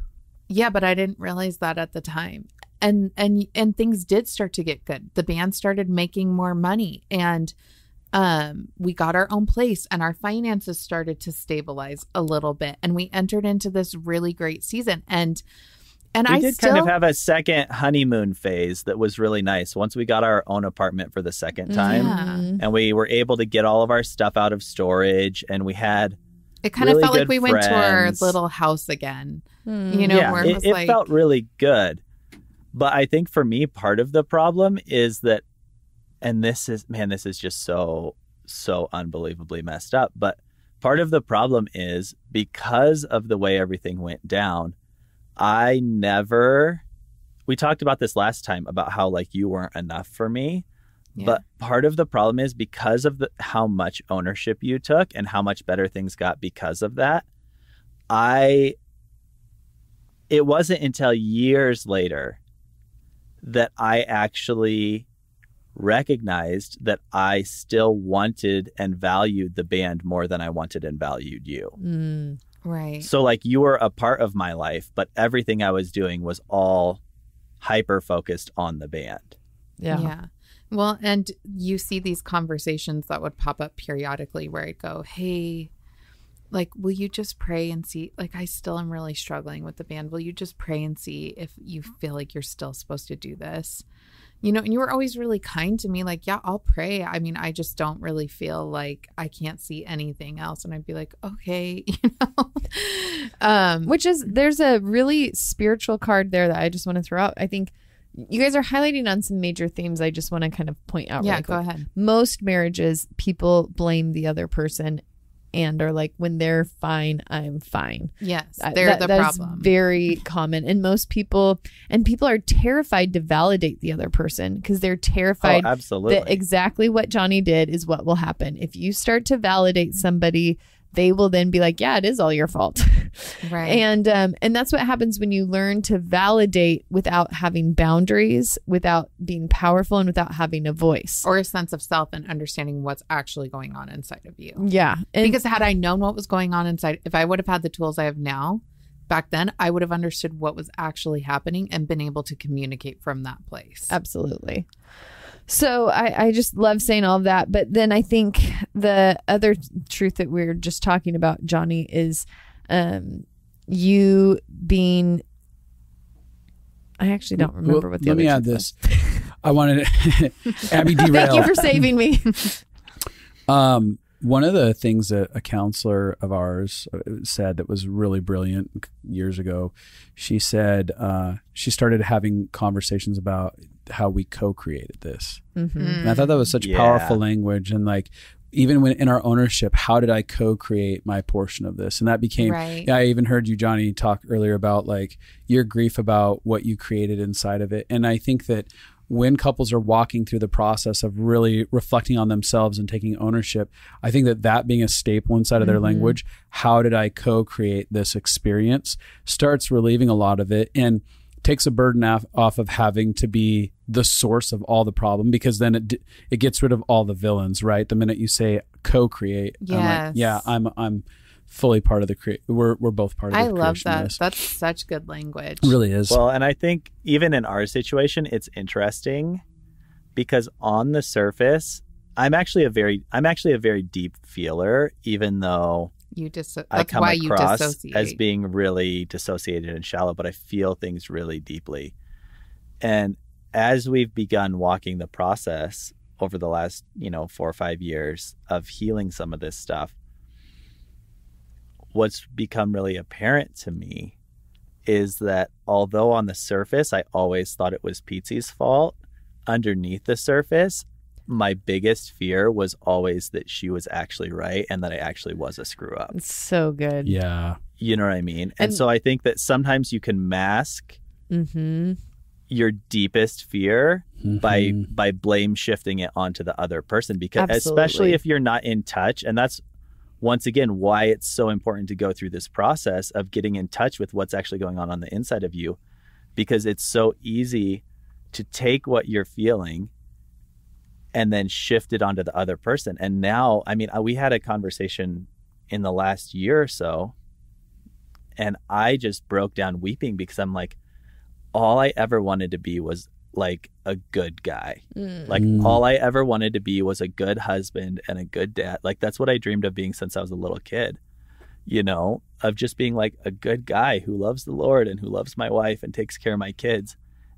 S4: Yeah, but I didn't realize that at the time. And things did start to get good. The band started making more money, and we got our own place, and our finances started to stabilize a little bit, and we entered into this really great season. And
S3: we did kind of have a second honeymoon phase that was really nice once we got our own apartment for the second time, and we were able to get all of our stuff out of storage, and we had
S4: it kind
S3: really
S4: of felt like we
S3: friends.
S4: went to our little house again. You know, where
S3: it felt really good. But I think for me, part of the problem is that, and this is just so unbelievably messed up. But part of the problem is because of the way everything went down, we talked about this last time about how like you weren't enough for me. Yeah. But part of the problem is because of how much ownership you took and how much better things got because of that. It wasn't until years later that I actually recognized that I still wanted and valued the band more than I wanted and valued you.
S4: Right.
S3: So like you were a part of my life, but everything I was doing was all hyper focused on the band.
S4: Yeah. Well, and you see these conversations that would pop up periodically where I'd go, hey, like, will you just pray and see, like, I still am really struggling with the band. Will you just pray and see if you feel like you're still supposed to do this? You know, and you were always really kind to me. Like, yeah, I'll pray. I mean, I just don't really feel like I can't see anything else. And I'd be like, okay, you know,
S2: there's a really spiritual card there that I just want to throw out. I think you guys are highlighting on some major themes I just want to kind of point out.
S4: Yeah, go ahead.
S2: Most marriages, people blame the other person and are like, when they're fine, I'm fine.
S4: Yes, they're the problem.
S2: That's very common. And most people are terrified to validate the other person because they're terrified that exactly what Jonny did is what will happen. If you start to validate somebody, they will then be like, yeah, it is all your fault.
S4: Right.
S2: And that's what happens when you learn to validate without having boundaries, without being powerful, and without having a voice.
S4: Or a sense of self and understanding what's actually going on inside of you.
S2: Yeah.
S4: Because had I known what was going on inside, if I would have had the tools I have now, back then, I would have understood what was actually happening and been able to communicate from that place.
S2: Absolutely. So I just love saying all of that. But then I think the other truth that we were just talking about, Jonny, is you being... I actually don't remember what the other
S1: Let me add
S2: truth
S1: this.
S2: was.
S1: I wanted to... Abby derail.
S2: Thank you for saving me.
S1: One of the things that a counselor of ours said that was really brilliant years ago, she said she started having conversations about how we co-created this. Mm-hmm. And I thought that was such powerful language. And like, even when in our ownership, how did I co-create my portion of this? And that became, I even heard you, Jonny, talk earlier about like your grief about what you created inside of it. And I think that when couples are walking through the process of really reflecting on themselves and taking ownership, I think that being a staple inside of their language, how did I co-create this experience, starts relieving a lot of it and takes a burden off of having to be the source of all the problem, because then it gets rid of all the villains, right? The minute you say co-create,
S4: yes.
S1: I'm fully part of the we're both part of the
S4: I love
S1: creation of
S4: that.
S1: this.
S4: That's such good language.
S1: It really is.
S3: Well, and I think even in our situation, it's interesting because on the surface, I'm actually a very deep feeler, even though I come across as being really dissociated and shallow, but I feel things really deeply. And as we've begun walking the process over the last, 4 or 5 years of healing some of this stuff, what's become really apparent to me is that although on the surface, I always thought it was Pietze's fault, underneath the surface, my biggest fear was always that she was actually right and that I actually was a screw up.
S2: It's so good.
S1: Yeah.
S3: You know what I mean? And so I think that sometimes you can mask your deepest fear by blame shifting it onto the other person, because especially if you're not in touch. And that's once again why it's so important to go through this process of getting in touch with what's actually going on the inside of you, because it's so easy to take what you're feeling and then shift it onto the other person. And now, I mean, we had a conversation in the last year or so, and I just broke down weeping because I'm like, all I ever wanted to be was like a good guy. Like all I ever wanted to be was a good husband and a good dad. Like that's what I dreamed of being since I was a little kid, of just being like a good guy who loves the Lord and who loves my wife and takes care of my kids.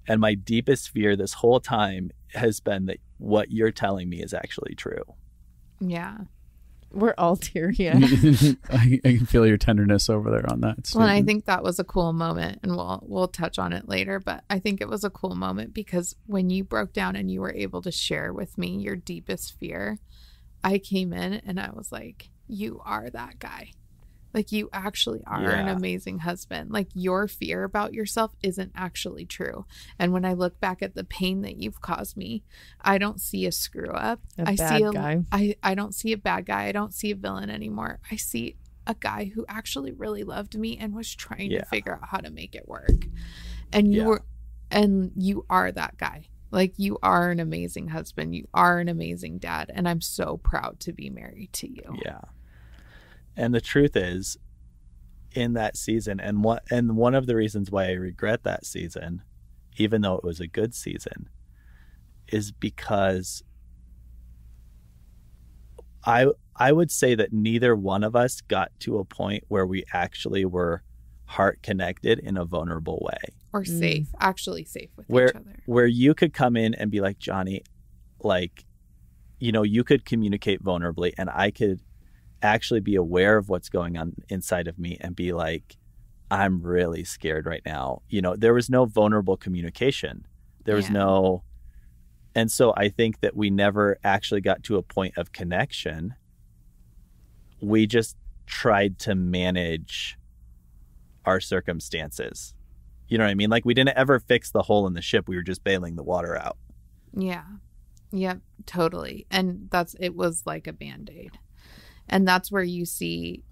S3: And my deepest fear this whole time has been that what you're telling me is actually true.
S4: Yeah.
S2: We're all teary-eyed.
S1: I can feel your tenderness over there on that.
S4: Well, and I think that was a cool moment, and we'll touch on it later, but I think it was a cool moment because when you broke down and you were able to share with me your deepest fear, I came in and I was like, you are that guy. Like you actually are an amazing husband. Like your fear about yourself isn't actually true. And when I look back at the pain that you've caused me, I don't see a screw up. I see a guy. I don't see a bad guy. I don't see a villain anymore. I see a guy who actually really loved me and was trying to figure out how to make it work. And you are that guy. Like you are an amazing husband. You are an amazing dad. And I'm so proud to be married to you.
S3: Yeah. And the truth is, in that season, and one of the reasons why I regret that season, even though it was a good season, is because I would say that neither one of us got to a point where we actually were heart connected in a vulnerable way.
S4: Or safe, actually safe with each other.
S3: Where you could come in and be like, Johnny, like, you could communicate vulnerably and I could actually be aware of what's going on inside of me and be like, I'm really scared right now. There was no vulnerable communication. There was no. And so I think that we never actually got to a point of connection. We just tried to manage our circumstances. You know what I mean? Like we didn't ever fix the hole in the ship. We were just bailing the water out.
S4: Yeah. Yep, totally. And it was like a Band-Aid. And that's where you see,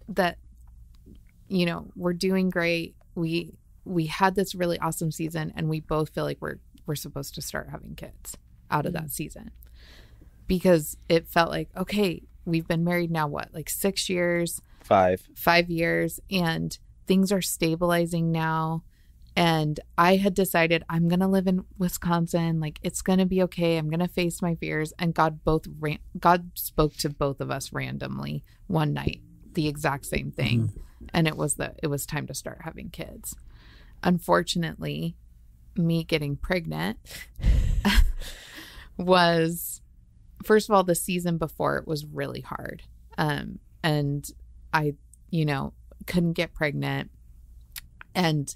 S4: that, we're doing great. We had this really awesome season and we both feel like we're supposed to start having kids out of that season, because it felt like, okay, we've been married now, what, like 6 years, 5 years, and things are stabilizing now. And I had decided I'm going to live in Wisconsin. Like it's going to be okay. I'm going to face my fears. And God spoke to both of us randomly one night, the exact same thing. And it was time to start having kids. Unfortunately, me getting pregnant was, first of all, the season before it was really hard. And I, couldn't get pregnant. And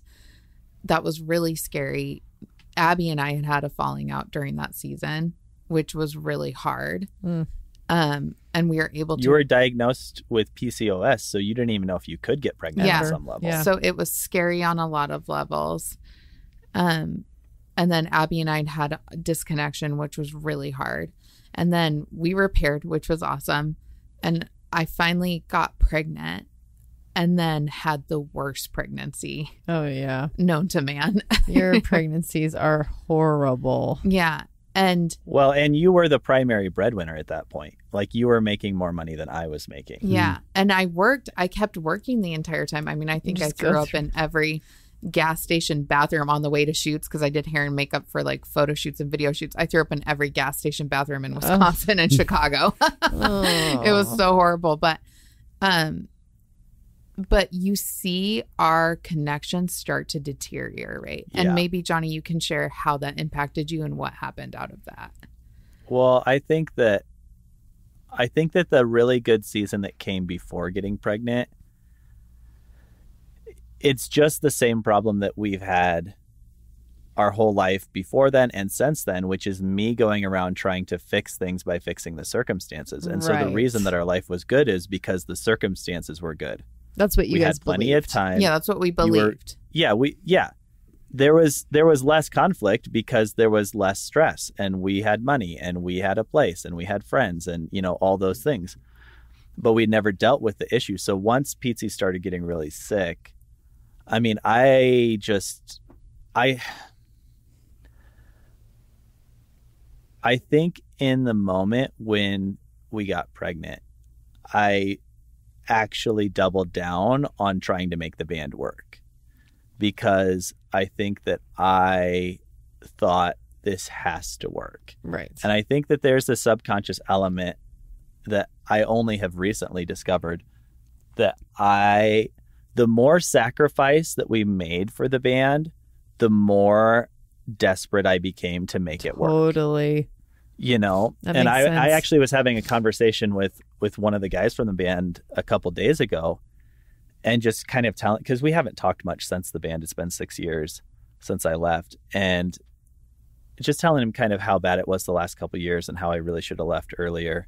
S4: that was really scary. Abby and I had a falling out during that season, which was really hard. And we were able to.
S3: You were diagnosed with PCOS, so you didn't even know if you could get pregnant on some level.
S2: Yeah.
S4: So it was scary on a lot of levels. And then Abby and I had a disconnection, which was really hard. And then we repaired, which was awesome. And I finally got pregnant. And then had the worst pregnancy.
S2: Oh, yeah.
S4: Known to man.
S2: Your pregnancies are horrible.
S4: Yeah. And
S3: Well, and you were the primary breadwinner at that point. Like, you were making more money than I was making.
S4: yeah, and I kept working the entire time. I mean, I think I
S2: Just
S4: threw
S2: go
S4: up in every gas station bathroom on the way to shoots because I did hair and makeup for like photo shoots and video shoots. I threw up in every gas station bathroom in Wisconsin and Chicago. It was so horrible, but you see our connections start to deteriorate.
S3: Yeah.
S4: And maybe, Jonny, you can share how that impacted you and what happened out of that.
S3: Well, I think that the really good season that came before getting pregnant, it's just the same problem that we've had our whole life before then and since then, which is me going around trying to fix things by fixing the circumstances. And so the
S2: Right.
S3: reason that our life was good is because the circumstances were good.
S2: That's what you
S3: We
S2: guys
S3: had plenty
S2: believed.
S3: of time.
S4: Yeah, that's what we believed.
S3: There was less conflict because there was less stress, and we had money, and we had a place, and we had friends, and all those things. But we never dealt with the issue. So once Pietze started getting really sick, I mean, I think in the moment when we got pregnant, I actually doubled down on trying to make the band work, because I think that I thought this has to work.
S2: Right.
S3: And I think that there's a subconscious element that I only have recently discovered, that the more sacrifice that we made for the band, the more desperate I became to make it work.
S2: Totally. That
S3: And
S2: makes
S3: I
S2: sense.
S3: actually was having a conversation with one of the guys from the band a couple days ago, and just kind of telling, because we haven't talked much since the band. It's been 6 years since I left, and just telling him kind of how bad it was the last couple years and how I really should have left earlier.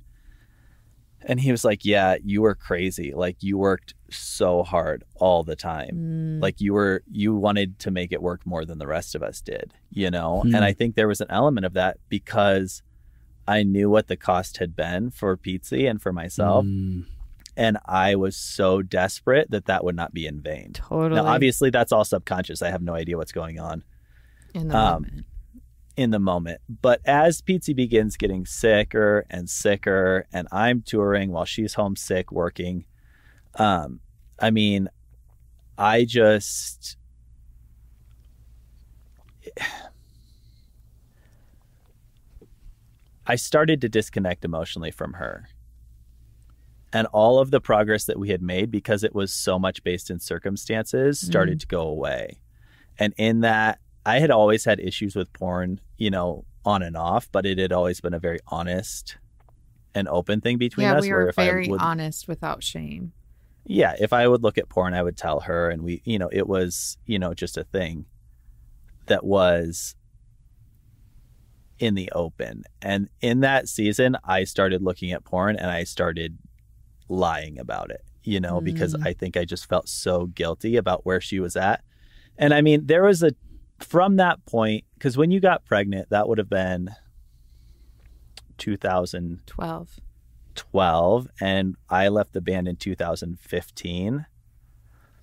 S3: And he was like, yeah, you were crazy. Like, you worked so hard all the time. Like, you wanted to make it work more than the rest of us did, And I think there was an element of that because I knew what the cost had been for Pietze and for myself. And I was so desperate that would not be in vain.
S2: Totally.
S3: Now, obviously, that's all subconscious. I have no idea what's going on in the moment. But as Pietze begins getting sicker and sicker, and I'm touring while she's homesick working, I mean, I started to disconnect emotionally from her. And all of the progress that we had made, because it was so much based in circumstances, started to go away. And in that, I had always had issues with porn, on and off, but it had always been a very honest and open thing between us.
S4: We were
S3: where if
S4: very
S3: I would,
S4: honest without shame.
S3: Yeah, if I would look at porn, I would tell her, and we, it was, just a thing that was in the open. And in that season, I started looking at porn, and I started lying about it, because I think I just felt so guilty about where she was at. And I mean, there was from that point, because when you got pregnant, that would have been 2012, and I left the band in 2015.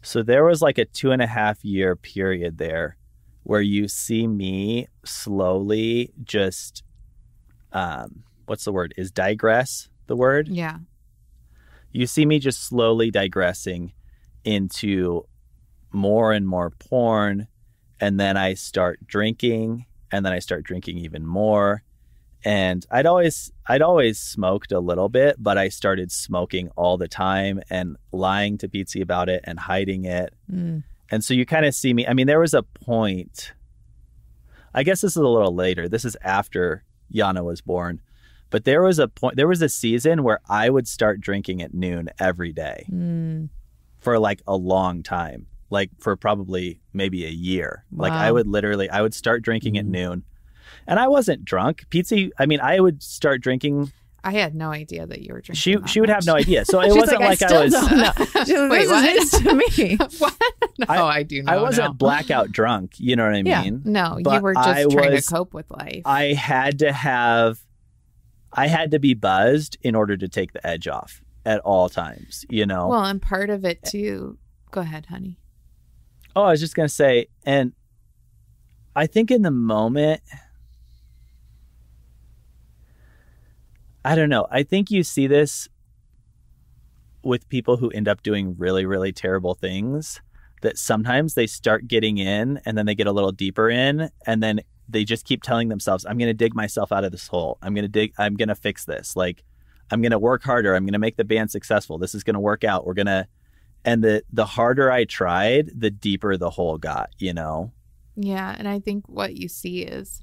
S3: So there was like a 2.5-year period there where you see me slowly just, what's the word? Is digress the word?
S4: Yeah.
S3: You see me just slowly digressing into more and more porn. And then I start drinking, and then I start drinking even more. And I'd always smoked a little bit, but I started smoking all the time and lying to Pietze about it and hiding it. And so you kind of see me. I mean, there was a point, I guess this is a little later. This is after Yana was born. But there was a season where I would start drinking at noon every day for like a long time, like for probably maybe a year.
S2: Wow.
S3: Like I would start drinking at noon, and I wasn't drunk. Pietze, I mean, I would start drinking.
S4: I had no idea that you were drinking.
S3: She would have no idea. So it
S2: She's
S3: wasn't like I was.
S4: Wait, what?
S2: This is news to me.
S4: What? No, I do not.
S3: I wasn't blackout drunk. You know what I mean?
S4: No, you
S3: But
S4: were just
S3: I
S4: trying
S3: was-
S4: to cope with life.
S3: I had to be buzzed in order to take the edge off at all times,
S4: Well, and part of it too. Go ahead, honey.
S3: Oh, I was just going to say, and I think in the moment, I don't know. I think you see this with people who end up doing really, really terrible things, that sometimes they start getting in and then they get a little deeper in and then they just keep telling themselves, I'm going to dig myself out of this hole. I'm going to fix this. Like, I'm going to work harder. I'm going to make the band successful. This is going to work out. And the harder I tried, the deeper the hole got, you know?
S4: Yeah. And I think what you see is,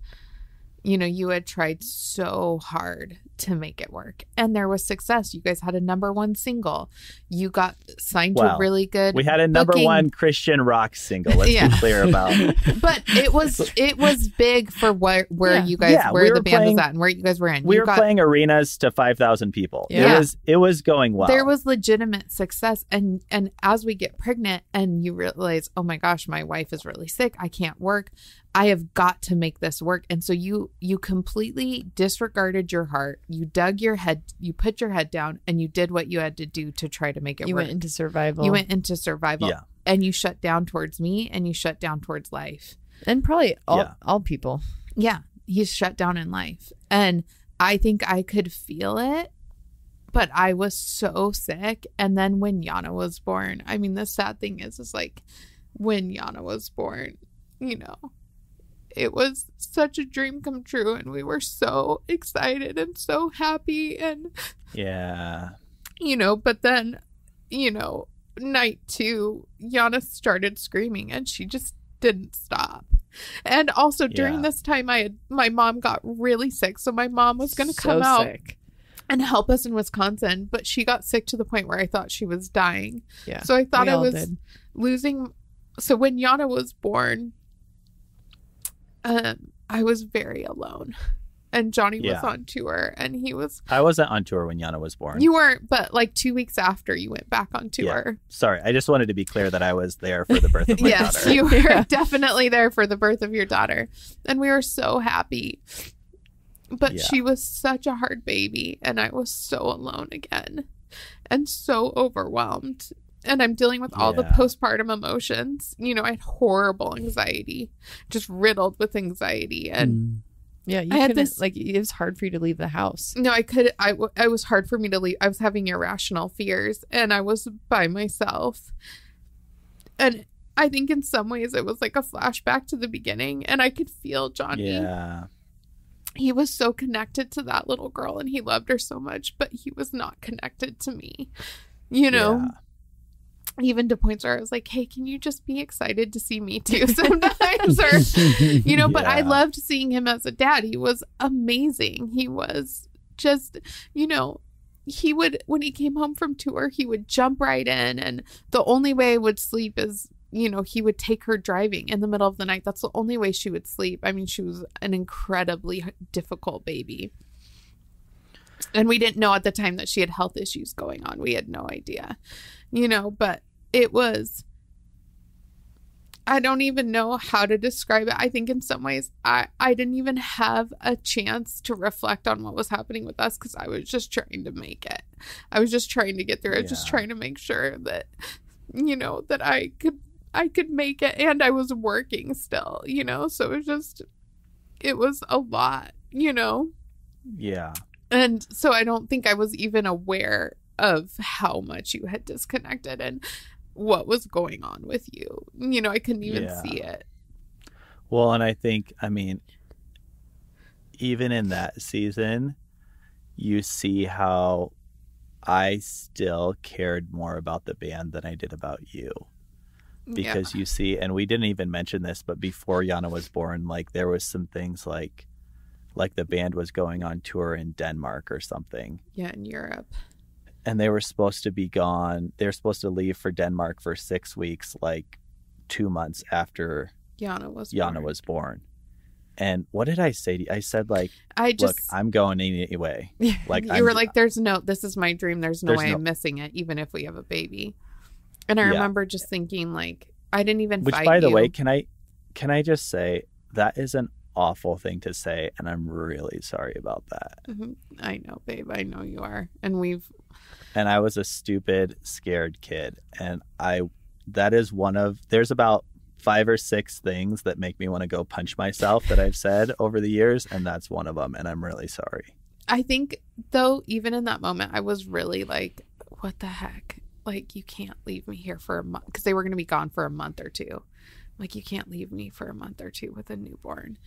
S4: you know, you had tried so hard to make it work and there was success. You guys had a #1 single. You got signed to a really good
S3: We had a #1 Christian rock single. Let's be clear about.
S4: But it was big for where you guys where the band was at and where you guys were in.
S3: We were playing arenas to 5,000 people.
S2: Yeah.
S3: It was going well.
S4: There was legitimate success and as we get pregnant and you realize, oh my gosh, my wife is really sick. I can't work. I have got to make this work. And so you completely disregarded your heart. You dug your head, you put your head down and you did what you had to do to try to make it work.
S2: You went into survival.
S3: Yeah.
S4: And you shut down towards me and you shut down towards life.
S2: And probably all people.
S4: Yeah. He's shut down in life. And I think I could feel it, but I was so sick. And then when Yana was born, I mean, the sad thing is like when Yana was born, you know, it was such a dream come true and we were so excited and so happy and you know, but then, you know, night 2 Yana started screaming and she just didn't stop. And also during this time my mom got really sick, so my mom was going to come out and help us in Wisconsin, but she got sick to the point where I thought she was dying.
S2: Yeah,
S4: so I thought I was losing. So when Yana was born, I was very alone and Jonny was on tour and
S3: I wasn't on tour when Yana was born.
S4: You weren't, but like 2 weeks after you went back on tour.
S3: Yeah. Sorry. I just wanted to be clear that I was there for the birth of my
S4: yes,
S3: daughter.
S4: You were definitely there for the birth of your daughter and we were so happy, but she was such a hard baby and I was so alone again and so overwhelmed. And I'm dealing with all the postpartum emotions. You know, I had horrible anxiety, just riddled with anxiety. And
S2: you had this, like, it was hard for you to leave the house.
S4: No, it was hard for me to leave. I was having irrational fears and I was by myself. And I think in some ways it was like a flashback to the beginning and I could feel Jonny.
S3: Yeah.
S4: He was so connected to that little girl and he loved her so much, but he was not connected to me, you know? Yeah. Even to points where I was like, hey, can you just be excited to see me too sometimes? Or, you know, but I loved seeing him as a dad. He was amazing. He was just, you know, he would, when he came home from tour, he would jump right in. And the only way I would sleep is, you know, he would take her driving in the middle of the night. That's the only way she would sleep. I mean, she was an incredibly difficult baby. And we didn't know at the time that she had health issues going on. We had no idea, you know, but it was, I don't even know how to describe it. I think in some ways I didn't even have a chance to reflect on what was happening with us because I was just trying to make it. I was just trying to get through. I was just trying to make sure that, you know, that I could make it, and I was working still, you know, so it was a lot, you know?
S3: Yeah.
S4: And so I don't think I was even aware of how much you had disconnected and what was going on with you. You know, I couldn't even see it.
S3: Well, and I think, I mean, even in that season, you see how I still cared more about the band than I did about you. Because you see, and we didn't even mention this, but before Yana was born, like there was some things like the band was going on tour in Denmark or something.
S4: Yeah, in Europe.
S3: And they were supposed to be gone. They were supposed to leave for Denmark for 6 weeks, like 2 months after Yana was born. And what did I say to you? I said, like, look, I'm going anyway. Like
S4: you were like, this is my dream. There's no way I'm missing it, even if we have a baby. And I remember just thinking, like, I didn't even fight you.
S3: Which, by the way, can I just say that is an awful thing to say, and I'm really sorry about that.
S4: Mm-hmm. I know, babe. I know you are. And
S3: I was a stupid, scared kid. And there's about 5 or 6 things that make me want to go punch myself that I've said over the years. And that's one of them. And I'm really sorry.
S4: I think, though, even in that moment, I was really like, what the heck? Like, you can't leave me here for a month, because they were going to be gone for a month or two. Like, you can't leave me for a month or two with a newborn.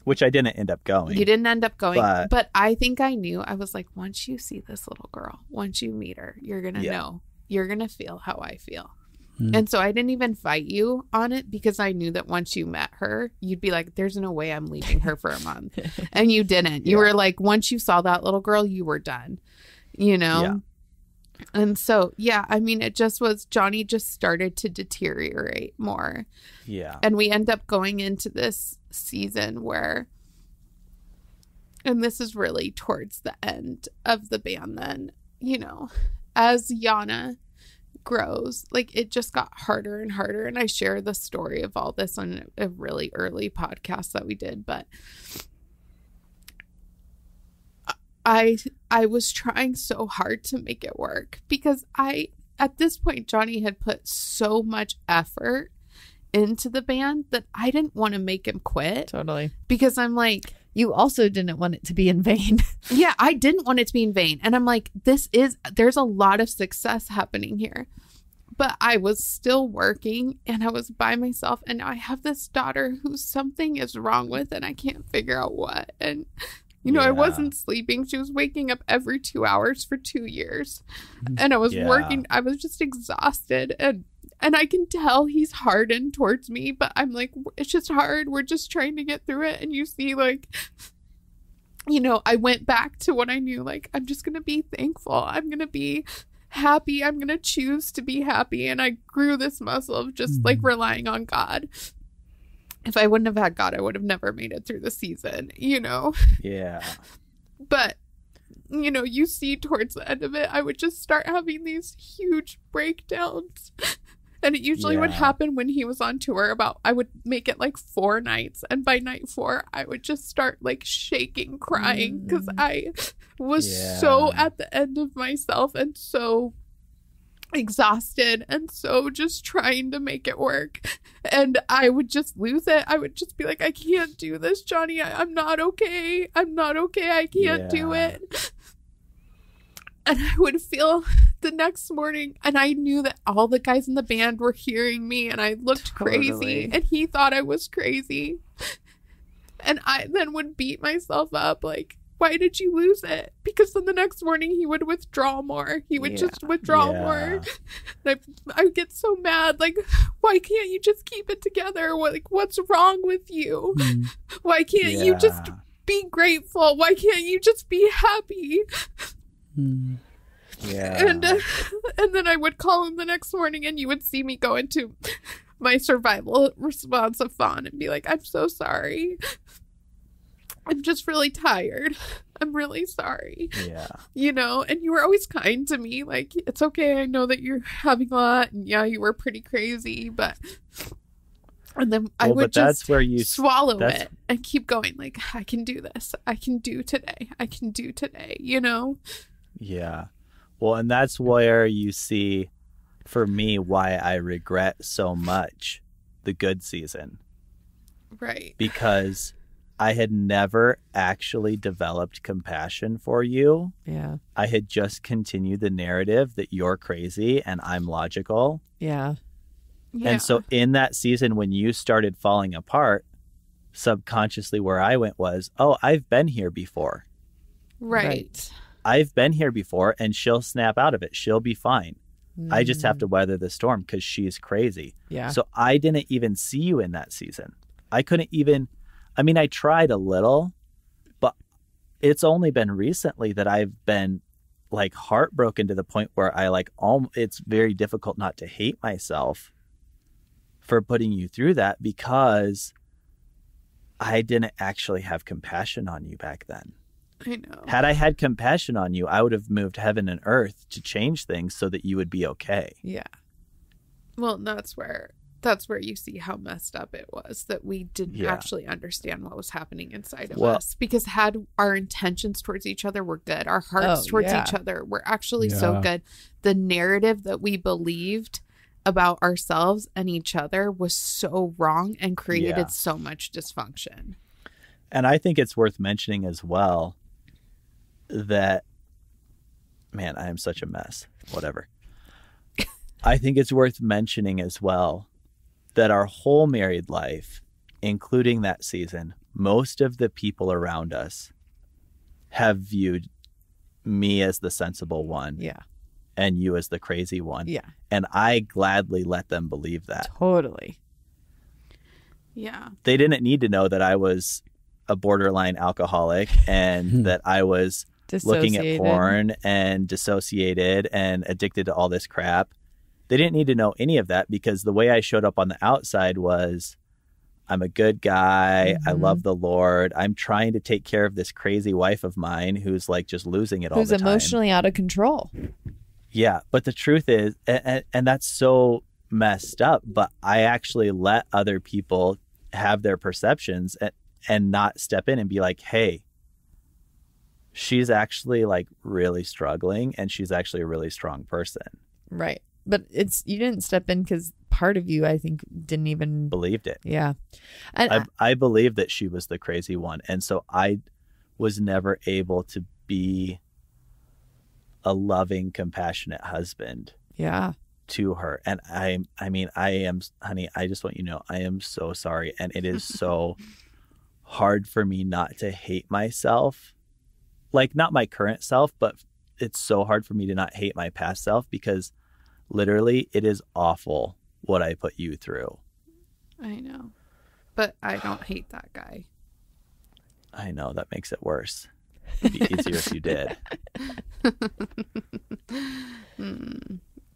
S3: Which I didn't end up going.
S4: You didn't end up going. But I think I knew. I was like, once you see this little girl, once you meet her, you're going to know. You're going to feel how I feel. And so I didn't even fight you on it, because I knew that once you met her, you'd be like, there's no way I'm leaving her for a month. And you didn't. You were like, once you saw that little girl, you were done, you know?
S3: Yeah.
S4: And so, yeah, I mean, it just was, Jonny just started to deteriorate more.
S3: Yeah.
S4: And we end up going into this season where, and this is really towards the end of the band then, you know, as Yana grows, like, it just got harder and harder. And I share the story of all this on a really early podcast that we did, but I was trying so hard to make it work, because at this point, Jonny had put so much effort into the band that I didn't want to make him quit.
S2: Totally.
S4: Because I'm like,
S2: you also didn't want it to be in vain.
S4: Yeah, I didn't want it to be in vain. And I'm like, there's a lot of success happening here. But I was still working, and I was by myself, and now I have this daughter who something is wrong with, and I can't figure out what. And you know, I wasn't sleeping. She was waking up every 2 hours for 2 years. And I was working. I was just exhausted. And I can tell he's hardened towards me. But I'm like, it's just hard. We're just trying to get through it. And you see, like, you know, I went back to what I knew. Like, I'm just going to be thankful. I'm going to be happy. I'm going to choose to be happy. And I grew this muscle of just, like, relying on God. If I wouldn't have had God, I would have never made it through the season, you know?
S3: Yeah.
S4: But, you know, you see towards the end of it, I would just start having these huge breakdowns. And it usually would happen when he was on tour. I would make it like 4 nights. And by night 4, I would just start like shaking, crying, because I was so at the end of myself and so exhausted and so just trying to make it work. And I would just lose it. I would just be like, I can't do this, Jonny. I'm not okay. I'm not okay. I can't do it. And I would feel the next morning, and I knew that all the guys in the band were hearing me, and I looked crazy, and he thought I was crazy. And I then would beat myself up like, why did you lose it? Because then the next morning he would withdraw more. He would just withdraw more. And I would get so mad. Like, why can't you just keep it together? What's wrong with you? Why can't you just be grateful? Why can't you just be happy?
S3: Yeah.
S4: And then I would call him the next morning, and you would see me go into my survival response of fawn and be like, I'm so sorry. I'm just really tired. I'm really sorry.
S3: Yeah.
S4: You know, and you were always kind to me. Like, it's okay. I know that you're having a lot. And yeah, you were pretty crazy, but. And then I would just swallow it and keep going. Like, I can do this. I can do today. I can do today, you know?
S3: Yeah. Well, and that's where you see, for me, why I regret so much the good season.
S4: Right.
S3: Because I had never actually developed compassion for you.
S2: Yeah.
S3: I had just continued the narrative that you're crazy and I'm logical.
S2: Yeah.
S3: And so in that season, when you started falling apart, subconsciously where I went was, oh, I've been here before.
S4: Right.
S3: I've been here before, and she'll snap out of it. She'll be fine. I just have to weather the storm because she's crazy.
S2: Yeah.
S3: So I didn't even see you in that season. I couldn't even, I mean, I tried a little, but it's only been recently that I've been like heartbroken to the point where I like, it's very difficult not to hate myself for putting you through that, because I didn't actually have compassion on you back then.
S4: I know.
S3: Had I had compassion on you, I would have moved heaven and earth to change things so that you would be okay.
S4: Yeah. Well, that's where you see how messed up it was, that we didn't actually understand what was happening inside of us. Because had our intentions towards each other were good, our hearts towards each other were actually so good, the narrative that we believed about ourselves and each other was so wrong and created so much dysfunction.
S3: And I think it's worth mentioning as well that, man, I am such a mess. Whatever. I think it's worth mentioning as well that our whole married life, including that season, most of the people around us have viewed me as the sensible one.
S2: Yeah.
S3: And you as the crazy one.
S2: Yeah.
S3: And I gladly let them believe that.
S2: Totally.
S4: Yeah.
S3: They didn't need to know that I was a borderline alcoholic and that I was looking at porn and dissociated and addicted to all this crap. They didn't need to know any of that because the way I showed up on the outside was, I'm a good guy. I love the Lord. I'm trying to take care of this crazy wife of mine who's like just losing it all the time.
S2: Who's emotionally out of control.
S3: Yeah. But the truth is, and that's so messed up, but I actually let other people have their perceptions and not step in and be like, hey, she's actually like really struggling and she's actually a really strong person.
S2: Right. But you didn't step in because part of you, I think, didn't even
S3: believed it.
S2: Yeah. And
S3: I believed that she was the crazy one. And so I was never able to be a loving, compassionate husband.
S2: Yeah.
S3: To her. And I am, honey, I just want you to know, I am so sorry. And it is so hard for me not to hate myself. Like, not my current self, but it's so hard for me to not hate my past self because literally it is awful what I put you through.
S4: I know. But I don't hate that guy.
S3: I know, that makes it worse. It'd be easier if you did.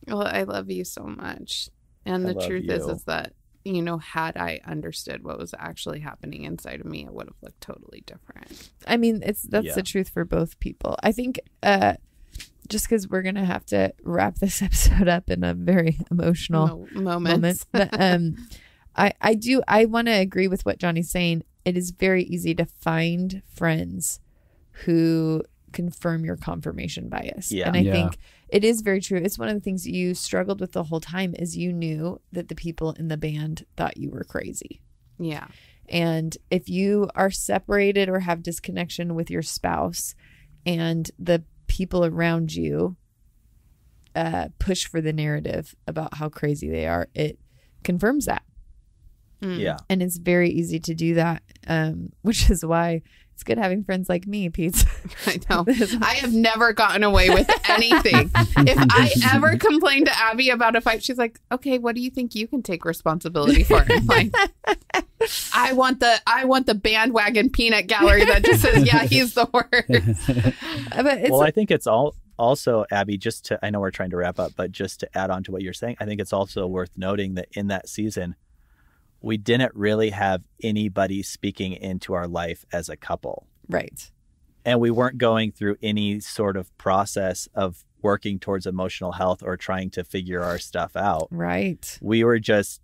S4: Well, I love you so much. And the truth is that, you know, had I understood what was actually happening inside of me, it would have looked totally different.
S2: I mean, that's the truth for both people. I think just because we're going to have to wrap this episode up in a very emotional moment. But I want to agree with what Jonny's saying. It is very easy to find friends who confirm your confirmation bias.
S3: Yeah.
S2: And I think it is very true. It's one of the things you struggled with the whole time is you knew that the people in the band thought you were crazy.
S4: Yeah.
S2: And if you are separated or have disconnection with your spouse and the people around you push for the narrative about how crazy they are, it confirms that.
S3: Yeah.
S2: And it's very easy to do that, which is why it's good having friends like me, Pete.
S4: I know. I have never gotten away with anything. If I ever complain to Abby about a fight, she's like, okay, what do you think you can take responsibility for? I'm like, I want the bandwagon peanut gallery that just says, yeah, he's the worst.
S3: Well, I think it's also, Abby, I know we're trying to wrap up, but just to add on to what you're saying, I think it's also worth noting that in that season, we didn't really have anybody speaking into our life as a couple.
S2: Right.
S3: And we weren't going through any sort of process of working towards emotional health or trying to figure our stuff out.
S2: Right.
S3: We were just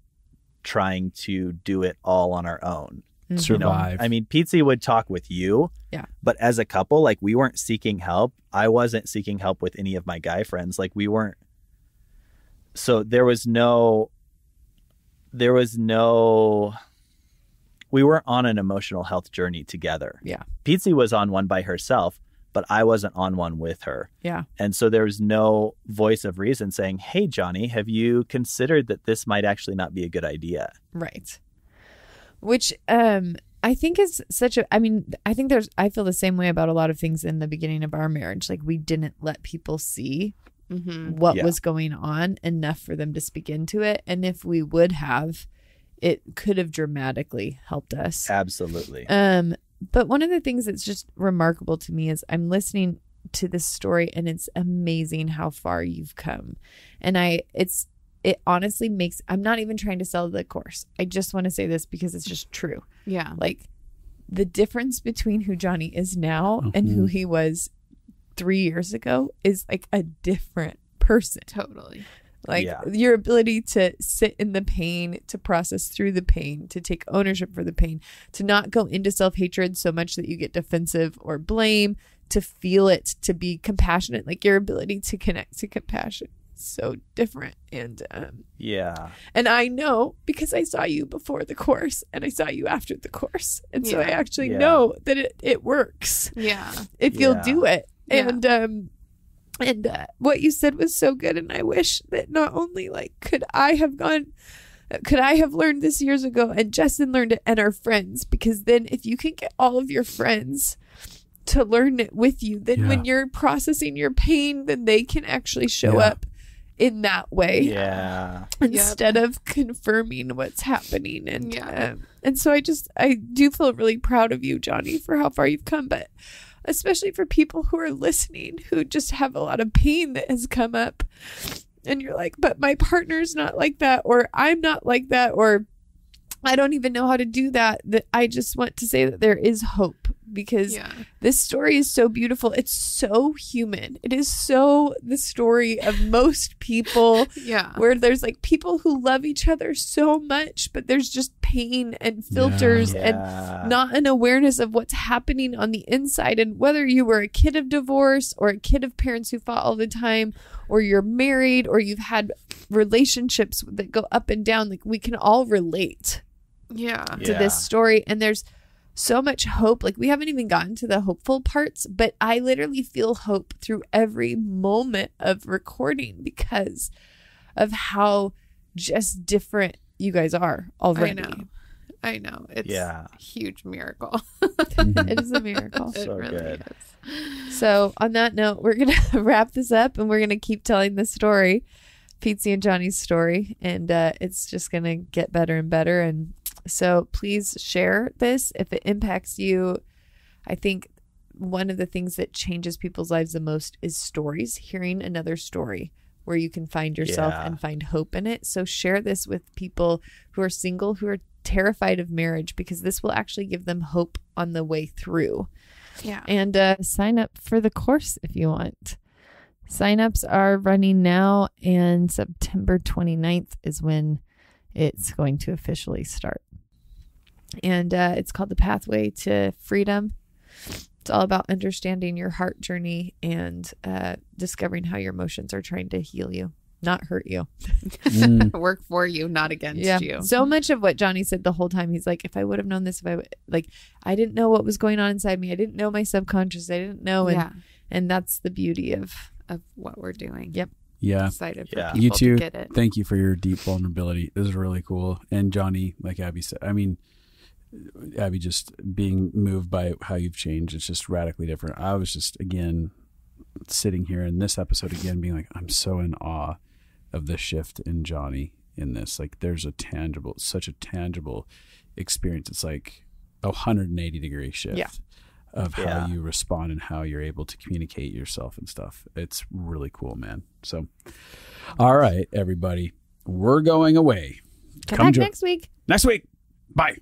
S3: trying to do it all on our own.
S1: Survive.
S3: You know? I mean, Pietze would talk with you.
S2: Yeah.
S3: But as a couple, like, we weren't seeking help. I wasn't seeking help with any of my guy friends. Like, we weren't. So we weren't on an emotional health journey together.
S2: Yeah.
S3: Pietze was on one by herself, but I wasn't on one with her.
S2: Yeah.
S3: And so there was no voice of reason saying, hey, Jonny, have you considered that this might actually not be a good idea?
S2: Right. Which I think is I feel the same way about a lot of things in the beginning of our marriage. Like, we didn't let people see what was going on enough for them to speak into it. And if we would have, it could have dramatically helped us.
S3: Absolutely.
S2: But one of the things that's just remarkable to me is I'm listening to this story and it's amazing how far you've come. And it honestly makes, I'm not even trying to sell the course. I just want to say this because it's just true.
S4: Yeah.
S2: Like, the difference between who Jonny is now and who he was 3 years ago is like a different person.
S4: Totally.
S2: Like, your ability to sit in the pain, to process through the pain, to take ownership for the pain, to not go into self-hatred so much that you get defensive or blame, to feel it, to be compassionate, like your ability to connect to compassion. So different. And and I know because I saw you before the course and I saw you after the course, and so I actually know that it works.
S4: Yeah.
S2: If you'll do it. And what you said was so good. And I wish that not only like could I have learned this years ago and Justin learned it and our friends, because then if you can get all of your friends to learn it with you, then when you're processing your pain, then they can actually show up in that way.
S3: Yeah.
S2: Instead of confirming what's happening. And so I do feel really proud of you, Jonny, for how far you've come, but especially for people who are listening who just have a lot of pain that has come up and you're like, but my partner's not like that, or I'm not like that, or I don't even know how to do that. That I just want to say that there is hope, because this story is so beautiful. It's so human. It is so the story of most people where there's like people who love each other so much, but there's just pain and filters and not an awareness of what's happening on the inside. And whether you were a kid of divorce or a kid of parents who fought all the time, or you're married, or you've had relationships that go up and down, like we can all relate to this story. And there's so much hope. Like we haven't even gotten to the hopeful parts, but I literally feel hope through every moment of recording because of how just different you guys are already.
S4: I know. It's a huge miracle.
S2: It is a miracle.
S3: So
S4: it really
S3: good.
S4: is.
S2: So on that note, we're going to wrap this up and we're going to keep telling the story, Pietze and Jonny's story. And it's just going to get better and better. And so please share this if it impacts you. I think one of the things that changes people's lives the most is stories, hearing another story where you can find yourself and find hope in it. So share this with people who are single, who are terrified of marriage, because this will actually give them hope on the way through.
S4: Yeah.
S2: And sign up for the course if you want. Sign-ups are running now, and September 29th is when it's going to officially start. And it's called The Pathway to Freedom. It's all about understanding your heart journey and discovering how your emotions are trying to heal you, not hurt you.
S4: Work for you, not against you.
S2: So much of what Jonny said the whole time, he's like, if I would have known this, I didn't know what was going on inside me. I didn't know my subconscious. I didn't know. And that's the beauty of
S4: what we're doing.
S2: Yep.
S1: Yeah.
S4: Excited for people
S1: You too.
S4: to get it.
S1: Thank you for your deep vulnerability. This is really cool. And Jonny, like Abby said, Abby, just being moved by how you've changed, it's just radically different. I was just, again, sitting here in this episode again, being like, I'm so in awe of the shift in Jonny in this. Like there's such a tangible experience. It's like a 180-degree shift of how you respond and how you're able to communicate yourself and stuff. It's really cool, man. So, all right, everybody, we're going away.
S2: Come back next week.
S1: Next week. Bye.